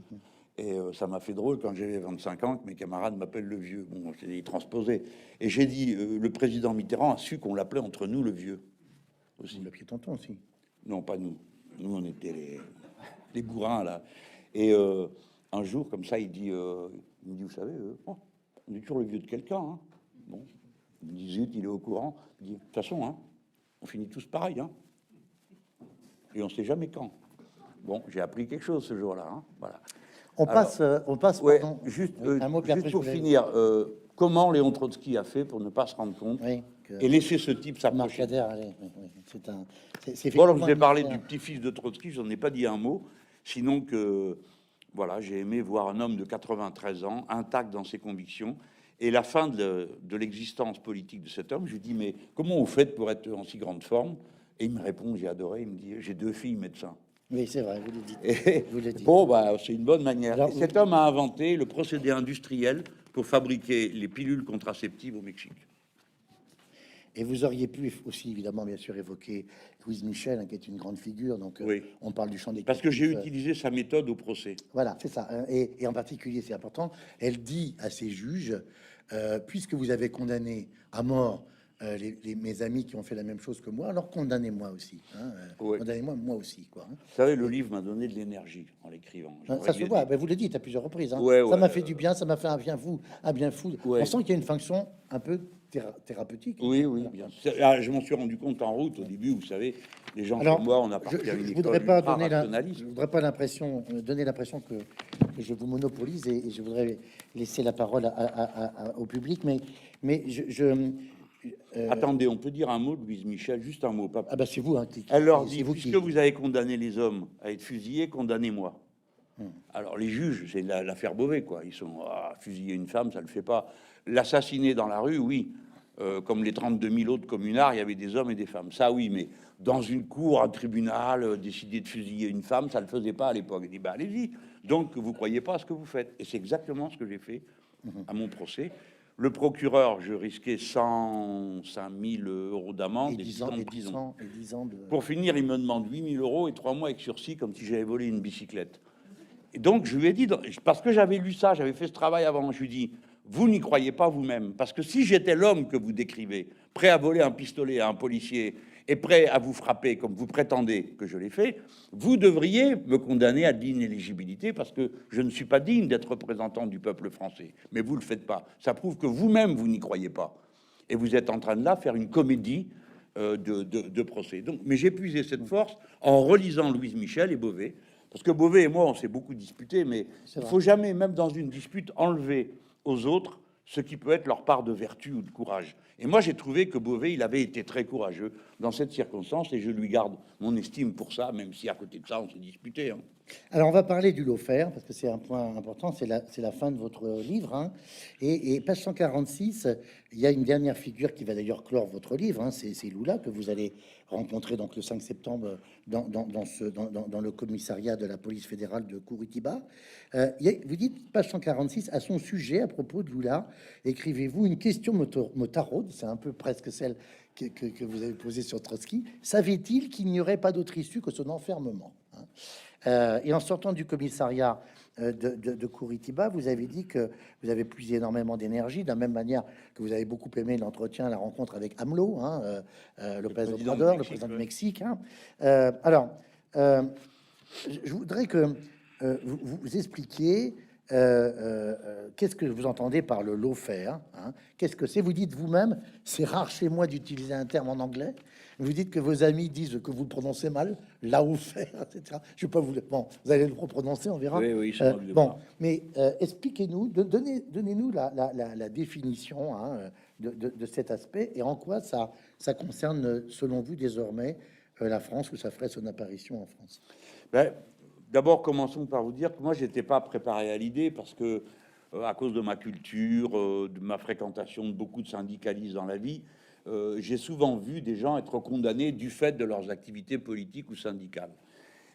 Et ça m'a fait drôle quand j'avais 25 ans que mes camarades m'appellent le vieux. Bon, j'ai transposé. Et j'ai dit, le président Mitterrand a su qu'on l'appelait entre nous le vieux. Aussi. Vous l'appeliez tonton aussi? Non, pas nous. Nous, on était les bourrins, là. Et un jour, comme ça, il me dit, vous savez, oh, on est toujours le vieux de quelqu'un. Hein. Bon, il me dit, zut, il est au courant. Il dit, de toute façon, hein, on finit tous pareil. Hein. Et on ne sait jamais quand. Bon, j'ai appris quelque chose ce jour-là. Hein. Voilà. On passe. Ouais, pardon, juste, un mot, puis juste après, pour finir, comment Léon Trotsky a fait pour ne pas se rendre compte et laisser ce type s'approcher. C'est un. Bon, alors je vous ai parlé du petit-fils de Trotsky, j'en ai pas dit un mot, sinon que voilà, j'ai aimé voir un homme de 93 ans intact dans ses convictions. Et la fin de l'existence politique de cet homme, je lui dis, mais comment vous faites pour être en si grande forme? Et il me répond, j'ai adoré, il me dit, j'ai 2 filles médecins. Oui, c'est vrai, vous le dites. Et, vous le dites. bon, bah, c'est une bonne manière. Alors, et cet homme a inventé le procédé industriel pour fabriquer les pilules contraceptives au Mexique. Et vous auriez pu aussi, évidemment, bien sûr, évoquer Louise Michel, hein, qui est une grande figure. Donc, oui. On parle du champ des... Parce que j'ai utilisé sa méthode au procès. Voilà, c'est ça. Hein, et en particulier, c'est important, elle dit à ses juges, puisque vous avez condamné à mort mes amis qui ont fait la même chose que moi, alors condamnez-moi aussi. Hein, oui. Condamnez-moi, moi aussi. Quoi, hein. Vous savez, le livre m'a donné de l'énergie en l'écrivant. Ça se voit, ben, vous le dites à plusieurs reprises. Hein. Ouais, ça m'a fait du bien, ça m'a fait un bien fou. Ouais. On sent qu'il y a une fonction un peu thérapeutique. Oui, oui, bien sûr. Ah, je m'en suis rendu compte en route au début, vous savez, les gens comme moi, on a parti à une école je voudrais pas donner l'impression que je vous monopolise et je voudrais laisser la parole au public, mais attendez, on peut dire un mot de Louise Michel, juste un mot, pas plus. Ah ben c'est vous, hein, Elle leur dit, puisque vous avez condamné les hommes à être fusillés, condamnez-moi. Alors les juges, c'est l'affaire Beauvais, quoi. Ils sont fusiller une femme, ça le fait pas. L'assassiner dans la rue, oui. Comme les 32 000 autres communards, il y avait des hommes et des femmes. Ça, oui, mais dans une cour, un tribunal, décider de fusiller une femme, ça le faisait pas à l'époque. Il dit, bah allez-y. Donc vous croyez pas à ce que vous faites. Et c'est exactement ce que j'ai fait à mon procès. Le procureur, je risquais 105 000 euros d'amende et 10 ans de prison. Pour finir, il me demande 8 000 euros et 3 mois avec sursis, comme si j'avais volé une bicyclette. Et donc, je lui ai dit, parce que j'avais lu ça, j'avais fait ce travail avant, je lui ai dit, vous n'y croyez pas vous-même. Parce que si j'étais l'homme que vous décrivez, prêt à voler un pistolet à un policier et prêt à vous frapper comme vous prétendez que je l'ai fait, vous devriez me condamner à d'inéligibilité parce que je ne suis pas digne d'être représentant du peuple français. Mais vous ne le faites pas. Ça prouve que vous-même, vous n'y croyez pas. Et vous êtes en train de là faire une comédie de procès. Donc, mais j'ai puisé cette force en relisant Louise Michel et Beauvais. Parce que Beauvais et moi, on s'est beaucoup disputé, mais il ne faut jamais, même dans une dispute, enlever aux autres ce qui peut être leur part de vertu ou de courage. Et moi, j'ai trouvé que Beauvais, il avait été très courageux dans cette circonstance, et je lui garde mon estime pour ça, même si à côté de ça, on s'est disputé. Hein. Alors, on va parler du Lawfare, parce que c'est un point important, c'est la fin de votre livre. Hein. Et page 146, il y a une dernière figure qui va d'ailleurs clore votre livre, hein, c'est Lula, que vous allez rencontrer donc, le 5 septembre dans le commissariat de la police fédérale de Curitiba. Vous dites, page 146, à son sujet, à propos de Lula, écrivez-vous une question motarde, c'est un peu presque celle que vous avez posée sur Trotsky. Savait-il qu'il n'y aurait pas d'autre issue que son enfermement, hein? Et en sortant du commissariat de Curitiba, vous avez dit que vous avez puisé énormément d'énergie, de la même manière que vous avez beaucoup aimé l'entretien, la rencontre avec AMLO, hein, López Obrador, le président du Mexique. Hein. Je voudrais que vous expliquez qu'est-ce que vous entendez par le lawfare, hein? Qu'est-ce que c'est? Vous dites vous-même, c'est rare chez moi d'utiliser un terme en anglais. Vous dites que vos amis disent que vous le prononcez mal, lawfare, etc. Je vais pas vous le... Bon, vous allez le prononcer, on verra. Oui, oui, je m'en Bon, mais expliquez-nous, donnez-nous la définition, hein, de cet aspect et en quoi ça concerne, selon vous, désormais, la France, où ça ferait son apparition en France. Ben, d'abord, commençons par vous dire que moi, j'étais pas préparé à l'idée parce que, à cause de ma culture, de ma fréquentation de beaucoup de syndicalistes dans la vie, j'ai souvent vu des gens être condamnés du fait de leurs activités politiques ou syndicales.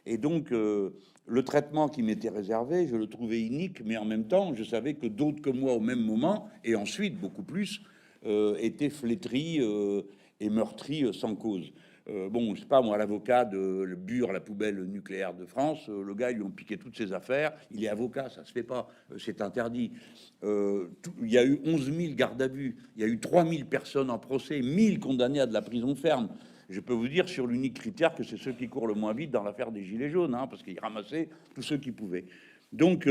Et donc, le traitement qui m'était réservé, je le trouvais inique, mais en même temps, je savais que d'autres que moi, au même moment, et ensuite beaucoup plus, étaient flétris et meurtris sans cause. Bon, je sais pas, moi, l'avocat de le Bure, la poubelle nucléaire de France, le gars, ils lui ont piqué toutes ses affaires. Il est avocat, ça se fait pas, c'est interdit. Il y a eu 11 000 gardes à vue, il y a eu 3 000 personnes en procès, 1000 condamnés à de la prison ferme. Je peux vous dire sur l'unique critère que c'est ceux qui courent le moins vite dans l'affaire des Gilets jaunes, hein, parce qu'ils ramassaient tous ceux qui pouvaient. Donc,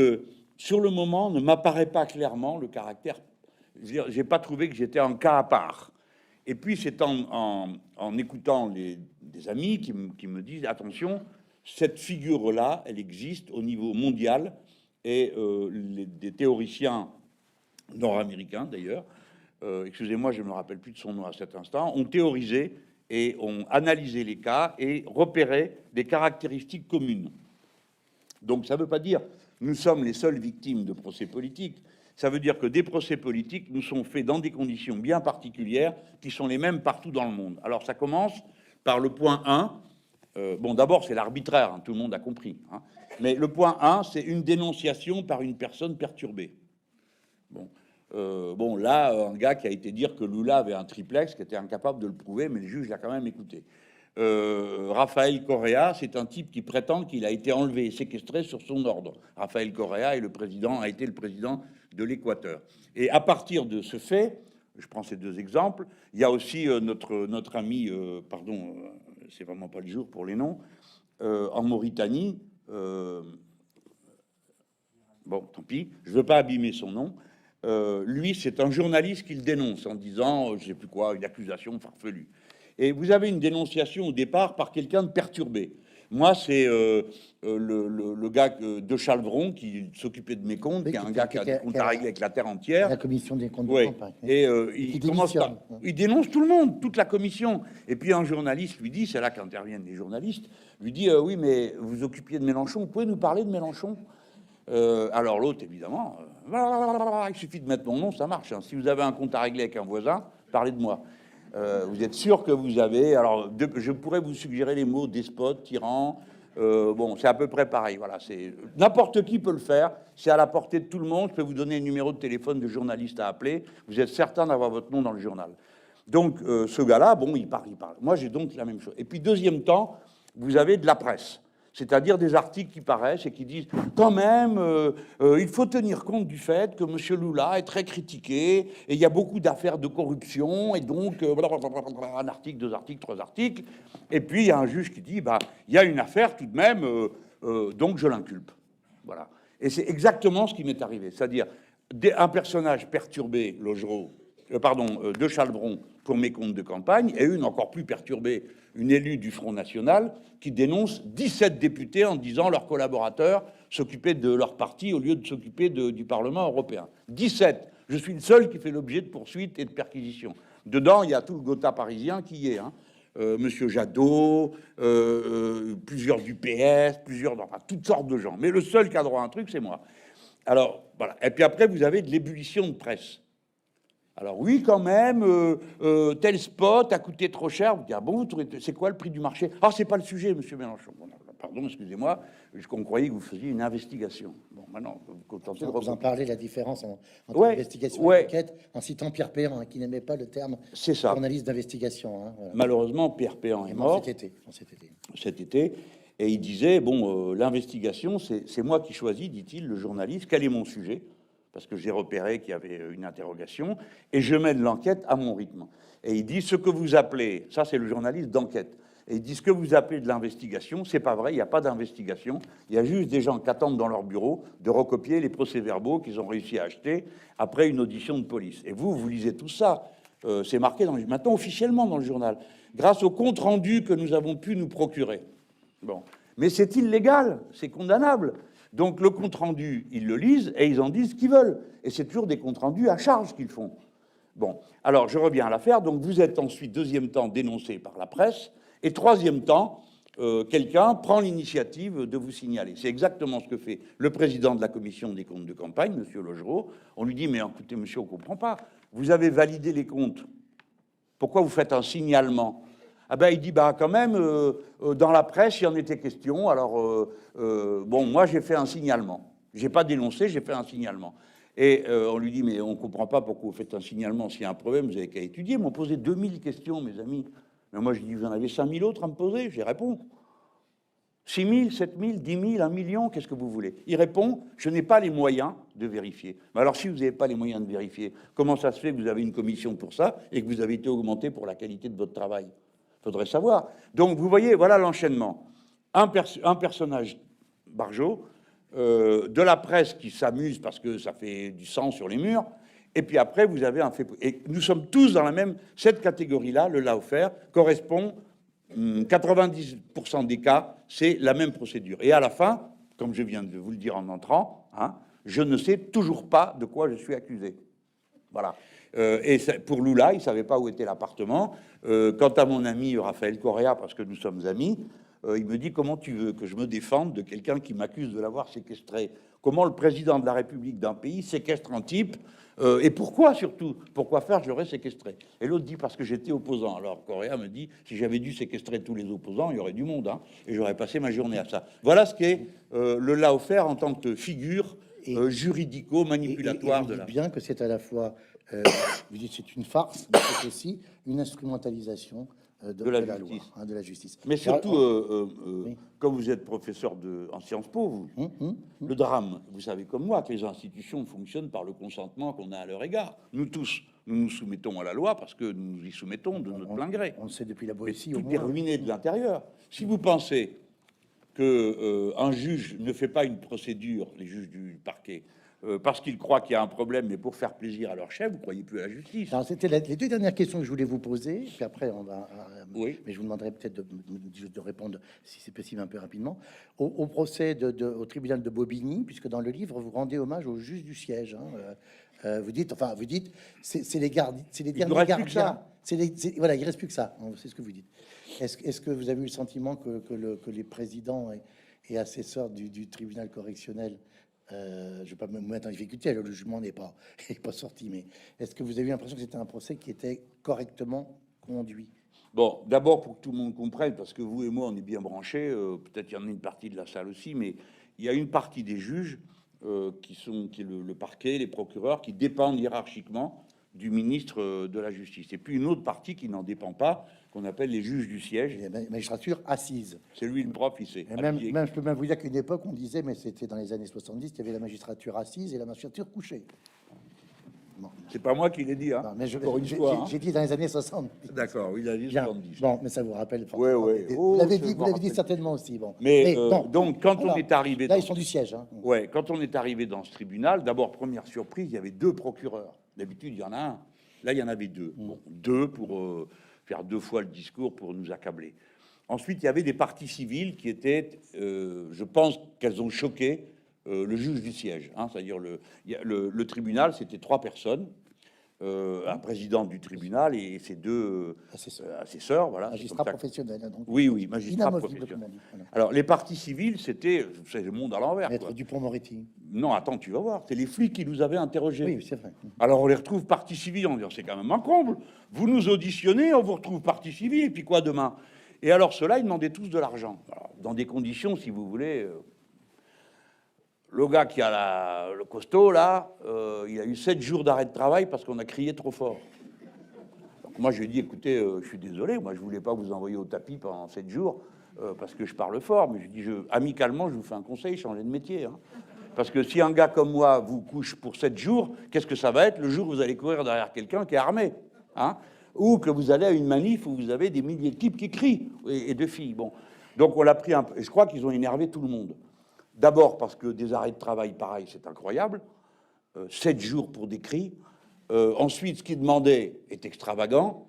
sur le moment, ne m'apparaît pas clairement le caractère. J'ai pas trouvé que j'étais un cas à part. Et puis, c'est en écoutant des amis qui me disent, attention, cette figure-là, elle existe au niveau mondial, et des théoriciens nord-américains, d'ailleurs, excusez-moi, je ne me rappelle plus de son nom à cet instant, ont théorisé et ont analysé les cas et repéré des caractéristiques communes. Donc, ça ne veut pas dire nous sommes les seules victimes de procès politiques. Ça veut dire que des procès politiques nous sont faits dans des conditions bien particulières qui sont les mêmes partout dans le monde. Alors ça commence par le point 1. Bon, d'abord, c'est l'arbitraire, hein, tout le monde a compris. Hein. Mais le point 1, c'est une dénonciation par une personne perturbée. Bon, là, un gars qui a été dire que Lula avait un triplex, qui était incapable de le prouver, mais le juge l'a quand même écouté. Rafael Correa, c'est un type qui prétend qu'il a été enlevé et séquestré sur son ordre. Rafael Correa est a été le président de l'Équateur. Et à partir de ce fait, je prends ces deux exemples, il y a aussi notre ami, pardon, c'est vraiment pas le jour pour les noms, en Mauritanie, bon, tant pis, je veux pas abîmer son nom. Lui, c'est un journaliste qui le dénonce en disant, je sais plus quoi, une accusation farfelue. Et vous avez une dénonciation au départ par quelqu'un de perturbé. Moi, c'est le gars de Chalvron qui s'occupait de mes comptes, qui est un gars qui a des comptes à régler avec la terre entière. La commission des comptes de campagne. Et il dénonce tout le monde, toute la commission. Et puis un journaliste lui dit, c'est là qu'interviennent les journalistes, lui dit, oui, mais vous occupiez de Mélenchon, vous pouvez nous parler de Mélenchon? Alors l'autre, évidemment, il suffit de mettre mon nom, ça marche. Hein. Si vous avez un compte à régler avec un voisin, parlez de moi. Vous êtes sûr que vous avez... Alors, je pourrais vous suggérer les mots despote, tyran. Bon, c'est à peu près pareil. Voilà, c'est n'importe qui peut le faire. C'est à la portée de tout le monde. Je peux vous donner un numéro de téléphone de journaliste à appeler. Vous êtes certain d'avoir votre nom dans le journal. Donc, ce gars-là, bon, il parle. Moi, j'ai donc la même chose. Et puis, deuxième temps, vous avez de la presse. C'est-à-dire des articles qui paraissent et qui disent quand même, il faut tenir compte du fait que M. Lula est très critiqué et il y a beaucoup d'affaires de corruption et donc un article, 2 articles, 3 articles. Et puis il y a un juge qui dit bah il y a une affaire tout de même, donc je l'inculpe. Voilà. Et c'est exactement ce qui m'est arrivé, c'est-à-dire un personnage perturbé, Logereau, de Chalvron pour mes comptes de campagne, et une encore plus perturbée, une élue du Front National, qui dénonce 17 députés en disant leurs collaborateurs s'occupaient de leur parti au lieu de s'occuper du Parlement européen. 17. Je suis le seul qui fait l'objet de poursuites et de perquisitions. Dedans, il y a tout le Gotha parisien qui y est. Hein. Monsieur Jadot, plusieurs du PS, enfin, toutes sortes de gens. Mais le seul qui a droit à un truc, c'est moi. Alors, voilà. Et puis après, vous avez de l'ébullition de presse. Alors oui, quand même, tel spot a coûté trop cher. Vous dites, ah bon, c'est quoi le prix du marché? Ah, c'est pas le sujet, monsieur Mélenchon. Bon, pardon, excusez-moi, on croyait que vous faisiez une investigation. Bon, maintenant, vous contentez de vous en parlez, la différence entre investigation et enquête, en citant Pierre Péan, hein, qui n'aimait pas le terme journaliste d'investigation. Hein, voilà. Malheureusement, Pierre Péan est mort cet été. Et il disait, bon, l'investigation, c'est moi qui choisis, dit-il, le journaliste, quel est mon sujet? Parce que j'ai repéré qu'il y avait une interrogation, et je mène l'enquête à mon rythme. Et il dit, ce que vous appelez, ça c'est le journaliste d'enquête, Et il dit ce que vous appelez de l'investigation, c'est pas vrai, il n'y a pas d'investigation. Il y a juste des gens qui attendent dans leur bureau de recopier les procès-verbaux qu'ils ont réussi à acheter après une audition de police. Et vous lisez tout ça. C'est marqué maintenant officiellement dans le journal, grâce au compte-rendu que nous avons pu nous procurer. Bon. Mais c'est illégal, c'est condamnable. Donc le compte-rendu, ils le lisent et ils en disent ce qu'ils veulent. Et c'est toujours des comptes-rendus à charge qu'ils font. Bon, alors je reviens à l'affaire. Donc vous êtes ensuite, deuxième temps, dénoncé par la presse. Et troisième temps, quelqu'un prend l'initiative de vous signaler. C'est exactement ce que fait le président de la commission des comptes de campagne, M. Logereau. On lui dit, mais écoutez, monsieur, on ne comprend pas. Vous avez validé les comptes. Pourquoi vous faites un signalement? Ah ben, il dit, bah quand même, dans la presse, il y en était question. Alors, bon, moi, j'ai fait un signalement. J'ai pas dénoncé, j'ai fait un signalement. Et on lui dit, mais on ne comprend pas pourquoi vous faites un signalement. S'il y a un problème, vous avez qu'à étudier. Ils m'ont posé 2000 questions, mes amis. Mais moi, je dis, vous en avez 5000 autres à me poser? J'y réponds. 6000, 7000, 10 000, 1 million, qu'est-ce que vous voulez? Il répond, je n'ai pas les moyens de vérifier. Mais alors, si vous n'avez pas les moyens de vérifier, comment ça se fait que vous avez une commission pour ça et que vous avez été augmenté pour la qualité de votre travail? Il faudrait savoir. Donc, vous voyez, voilà l'enchaînement. Un personnage, Barjot, de la presse qui s'amuse parce que ça fait du sang sur les murs, et puis après, vous avez un fait... Et nous sommes tous dans la même... Cette catégorie-là, le Laufer, correspond... 90% des cas, c'est la même procédure. Et à la fin, comme je viens de vous le dire en entrant, hein, je ne sais toujours pas de quoi je suis accusé. Voilà. Et pour Lula, il ne savait pas où était l'appartement. Quant à mon ami Raphaël Correa, parce que nous sommes amis, il me dit, comment tu veux que je me défende de quelqu'un qui m'accuse de l'avoir séquestré? Comment le président de la République d'un pays séquestre un type? Et pourquoi surtout? Pourquoi faire? Je l'aurais séquestré. Et l'autre dit, parce que j'étais opposant. Alors Correa me dit, si j'avais dû séquestrer tous les opposants, il y aurait du monde, hein, et j'aurais passé ma journée à ça. Voilà ce qu'est le Laufer en tant que figure juridico-manipulatoire de la... bien que c'est à la fois, vous dites c'est une farce, mais c'est aussi une instrumentalisation de la loi, hein, de la justice. Mais surtout, oui. comme vous êtes professeur en Sciences Po, vous, le drame, vous savez comme moi que les institutions fonctionnent par le consentement qu'on a à leur égard. Nous tous, nous nous soumettons à la loi parce que nous nous y soumettons de notre plein gré. On le sait depuis la Boétie. Tout est ruiné de l'intérieur. Si vous pensez que un juge ne fait pas une procédure, les juges du parquet, parce qu'ils croient qu'il y a un problème, mais pour faire plaisir à leur chef, vous croyez plus à la justice. C'était les deux dernières questions que je voulais vous poser, puis après on va... Oui. Mais je vous demanderai peut-être de répondre, si c'est possible, un peu rapidement. Au procès au tribunal de Bobigny, puisque dans le livre, vous rendez hommage aux juges du siège. Hein, vous dites, c'est les derniers gardiens. Voilà, il ne reste plus que ça. C'est ce que vous dites. Est-ce que vous avez eu le sentiment que les présidents et assesseurs du tribunal correctionnel, je ne vais pas me mettre en difficulté, le jugement n'est pas sorti, mais est-ce que vous avez eu l'impression que c'était un procès qui était correctement conduit? Bon, d'abord pour que tout le monde comprenne, parce que vous et moi, on est bien branchés, peut-être il y en a une partie de la salle aussi, mais il y a une partie des juges qui est le parquet, les procureurs, qui dépendent hiérarchiquement du ministre de la Justice. Et puis une autre partie qui n'en dépend pas, qu'on appelle les juges du siège. La magistrature assise. C'est lui le prof, il sait. Même, je peux même vous dire qu'une époque, on disait, mais c'était dans les années 70, il y avait la magistrature assise et la magistrature couchée. Bon. C'est pas moi qui l'ai dit, hein. Non, mais j'ai dit dans les années 60. D'accord, oui, il a dit 70. Bon, mais ça vous rappelle. Oui, oui. Vous l'avez dit certainement aussi. Bon. Mais donc, quand on est arrivé... Là, ils sont du siège. Hein. Ouais, quand on est arrivé dans ce tribunal, d'abord, première surprise, il y avait 2 procureurs. D'habitude, il y en a un. Là, il y en avait 2. Bon, 2 pour faire 2 fois le discours pour nous accabler. Ensuite, il y avait des parties civiles qui étaient, je pense qu'elles ont choqué le juge du siège. Hein, c'est-à-dire le tribunal, c'était 3 personnes. Un président du tribunal et ses 2 assesseurs, voilà. Magistrats professionnels. Hein, donc, oui, magistrats professionnels. Voilà. Alors, les parties civiles, c'est le monde à l'envers. Maître Dupond-Moretti. Non, attends, tu vas voir. C'est les flics qui nous avaient interrogés. Oui, c'est vrai. Alors, on les retrouve partie civile. On dit, c'est quand même un comble. Vous nous auditionnez, on vous retrouve partie civile, et puis quoi demain? Et alors, ceux-là, ils demandaient tous de l'argent. Dans des conditions, si vous voulez... Le gars qui a le costaud, là, il a eu 7 jours d'arrêt de travail parce qu'on a crié trop fort. Donc moi, je lui ai dit, écoutez, je suis désolé, moi, je voulais pas vous envoyer au tapis pendant 7 jours parce que je parle fort, mais je dis, amicalement, je vous fais un conseil, changez de métier. Hein. Parce que si un gars comme moi vous couche pour 7 jours, qu'est-ce que ça va être le jour où vous allez courir derrière quelqu'un qui est armé, hein? ou que vous allez à une manif où vous avez des milliers de types qui crient, et de filles. Bon. Donc on l'a pris un peu, et je crois qu'ils ont énervé tout le monde. D'abord parce que des arrêts de travail, pareil, c'est incroyable. 7 jours pour des cris. Ensuite, ce qu'ils demandaient est extravagant.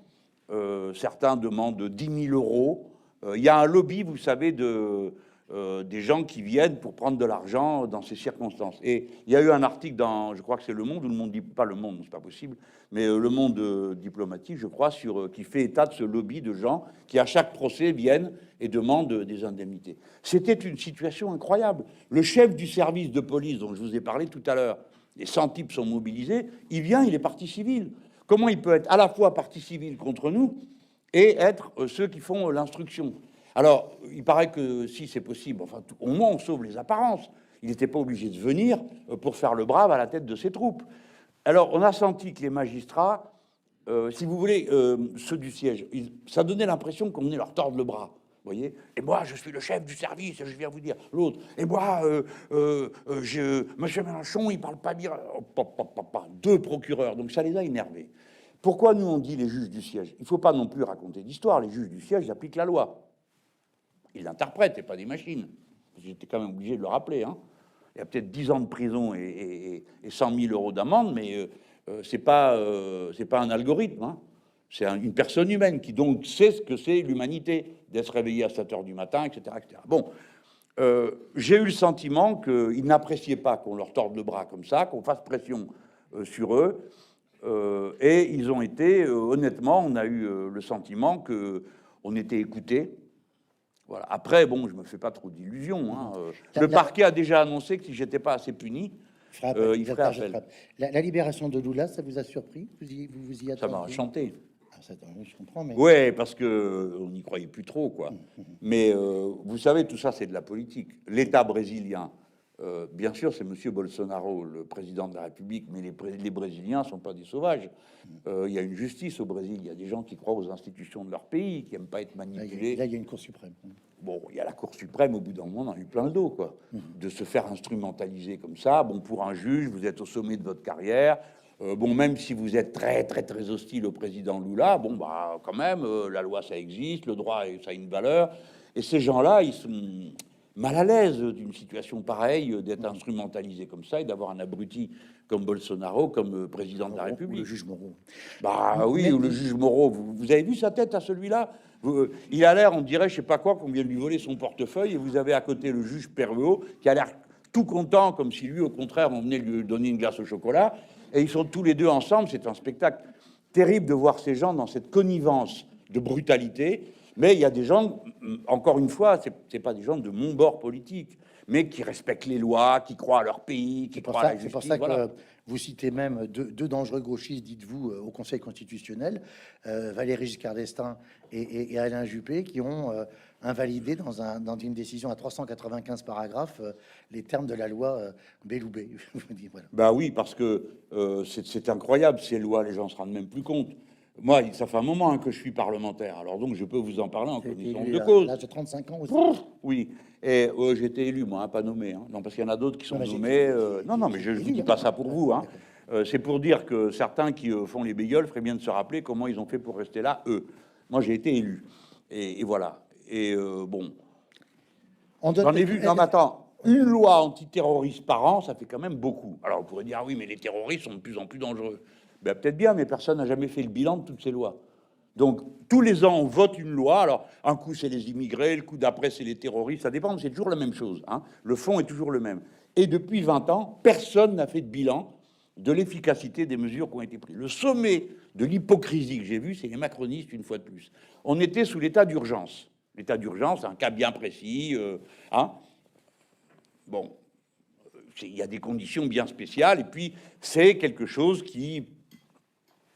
Certains demandent 10 000 euros. Il y a un lobby, vous savez, des gens qui viennent pour prendre de l'argent dans ces circonstances. Et il y a eu un article dans, je crois que c'est Le Monde, ou Le Monde, pas Le Monde, c'est pas possible, mais Le Monde diplomatique, je crois, qui fait état de ce lobby de gens qui, à chaque procès, viennent et demandent des indemnités. C'était une situation incroyable. Le chef du service de police dont je vous ai parlé tout à l'heure, les 100 types sont mobilisés, il vient, il est partie civile. Comment il peut être à la fois partie civile contre nous et être ceux qui font l'instruction? Alors, il paraît que si c'est possible, enfin, au moins on sauve les apparences. Il n'était pas obligé de venir pour faire le brave à la tête de ses troupes. Alors, on a senti que les magistrats, si vous voulez, ceux du siège, ça donnait l'impression qu'on venait leur tordre le bras. Vous voyez? Et moi, je suis le chef du service, je viens vous dire. L'autre, et moi, monsieur Mélenchon, il parle pas bien. Deux procureurs, donc ça les a énervés. Pourquoi nous on dit les juges du siège? Il ne faut pas non plus raconter d'histoire. Les juges du siège, ils appliquent la loi. Ils l'interprètent, et pas des machines. J'étais quand même obligé de le rappeler. Hein. Il y a peut-être 10 ans de prison et 100 000 euros d'amende, mais c'est pas un algorithme. Hein. C'est une personne humaine qui donc sait ce que c'est l'humanité, d'être réveillé à 7 heures du matin, etc. etc. Bon, j'ai eu le sentiment qu'ils n'appréciaient pas qu'on leur torde le bras comme ça, qu'on fasse pression sur eux. Et ils ont été, honnêtement, on a eu le sentiment qu'on était écoutés. Voilà. Après, bon, je me fais pas trop d'illusions. Hein. Le parquet a déjà annoncé que si j'étais pas assez puni, il ferait appel. La libération de Lula, ça vous a surpris? Vous y attendiez? Ça m'a enchanté. Je comprends, mais... Ouais, parce qu'on n'y croyait plus trop, quoi. Mais vous savez, tout ça, c'est de la politique. L'État brésilien, bien sûr, c'est Monsieur Bolsonaro, le président de la République, mais les Brésiliens ne sont pas des sauvages. Il y a une justice au Brésil. Il y a des gens qui croient aux institutions de leur pays, qui n'aiment pas être manipulés. Là, il y a une Cour suprême. Bon, il y a la Cour suprême, au bout d'un moment, on en a eu plein le dos, quoi. De se faire instrumentaliser comme ça. Bon, pour un juge, vous êtes au sommet de votre carrière. Bon, même si vous êtes très, très, très hostile au président Lula, bon, bah, quand même, la loi, ça existe, le droit, ça a une valeur. Et ces gens-là, ils sont mal à l'aise d'une situation pareille, d'être instrumentalisés comme ça et d'avoir un abruti comme Bolsonaro, comme président de la République. Ou le juge Moreau. Bah oui, ou le juge Moreau. Vous avez vu sa tête à celui-là? Il a l'air, on dirait, je sais pas quoi, qu'on vient de lui voler son portefeuille, et vous avez à côté le juge Perruot, qui a l'air tout content, comme si lui, au contraire, on venait lui donner une glace au chocolat. Et ils sont tous les deux ensemble. C'est un spectacle terrible de voir ces gens dans cette connivence de brutalité. Mais il y a des gens, encore une fois, c'est pas des gens de mon bord politique, mais qui respectent les lois, qui croient à leur pays, qui croient à la justice. C'est pour ça que vous citez même deux dangereux gauchistes, dites-vous, au Conseil constitutionnel, Valéry Giscard d'Estaing et Alain Juppé, qui ont invalidé dans une décision à 395 paragraphes les termes de la loi Belloubet. Voilà. Bah oui, parce que c'est incroyable ces lois, les gens se rendent même plus compte. Moi, ça fait un moment que je suis parlementaire, alors donc je peux vous en parler en connaissance de cause. L'âge de 35 ans aussi. Oui, et j'ai été élu, moi, hein, pas nommé. Hein. Non, parce qu'il y en a d'autres qui sont nommés. Non, mais je ne dis pas ça pour vous. Hein. C'est pour dire que certains qui font les bégueules feraient bien de se rappeler comment ils ont fait pour rester là, eux. Moi, j'ai été élu. Et voilà. Et bon. J'en ai vu. Non, mais attends. Une loi antiterroriste par an, ça fait quand même beaucoup. Alors, on pourrait dire, ah oui, mais les terroristes sont de plus en plus dangereux. Ben, peut-être bien, mais personne n'a jamais fait le bilan de toutes ces lois. Donc, tous les ans, on vote une loi. Alors, un coup, c'est les immigrés, le coup d'après, c'est les terroristes. Ça dépend, c'est toujours la même chose. Hein. Le fond est toujours le même. Et depuis 20 ans, personne n'a fait de bilan de l'efficacité des mesures qui ont été prises. Le sommet de l'hypocrisie que j'ai vu, c'est les macronistes, une fois de plus. On était sous l'état d'urgence. L'état d'urgence, un cas bien précis. Hein. Bon, il y a des conditions bien spéciales. Et puis, c'est quelque chose qui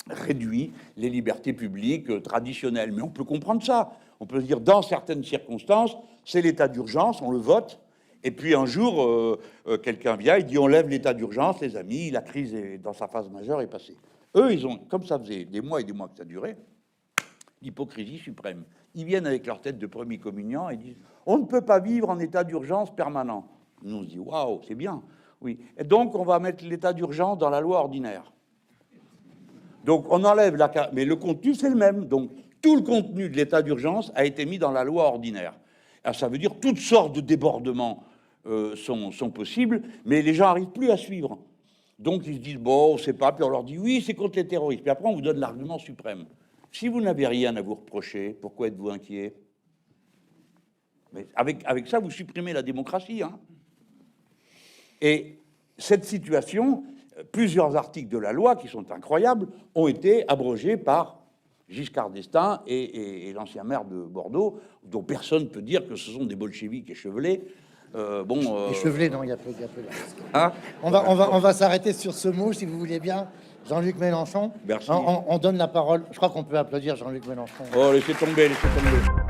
réduit les libertés publiques traditionnelles. Mais on peut comprendre ça. On peut se dire, dans certaines circonstances, c'est l'état d'urgence, on le vote, et puis un jour, quelqu'un vient, il dit, on lève l'état d'urgence, les amis, la crise est dans sa phase majeure est passée. Eux, ils ont, comme ça faisait des mois et des mois que ça durait, l'hypocrisie suprême. Ils viennent avec leur tête de premier communiant et disent, on ne peut pas vivre en état d'urgence permanent. Nous, on se dit, waouh, c'est bien. Oui. Et donc, on va mettre l'état d'urgence dans la loi ordinaire. Donc on enlève mais le contenu c'est le même. Donc tout le contenu de l'état d'urgence a été mis dans la loi ordinaire. Alors, ça veut dire toutes sortes de débordements sont possibles, mais les gens n'arrivent plus à suivre. Donc ils se disent bon, on sait pas, puis on leur dit oui, c'est contre les terroristes. Puis après on vous donne l'argument suprême. Si vous n'avez rien à vous reprocher, pourquoi êtes-vous inquiet? Mais avec ça, vous supprimez la démocratie. Hein. Et cette situation, plusieurs articles de la loi qui sont incroyables ont été abrogés par Giscard d'Estaing et l'ancien maire de Bordeaux, dont personne ne peut dire que ce sont des bolcheviks échevelés. Échevelés, non, il y a peu de risque. Hein, on va s'arrêter sur ce mot, si vous voulez bien. Jean-Luc Mélenchon. Merci. On donne la parole. Je crois qu'on peut applaudir Jean-Luc Mélenchon. Oh, laissez tomber, laissez tomber.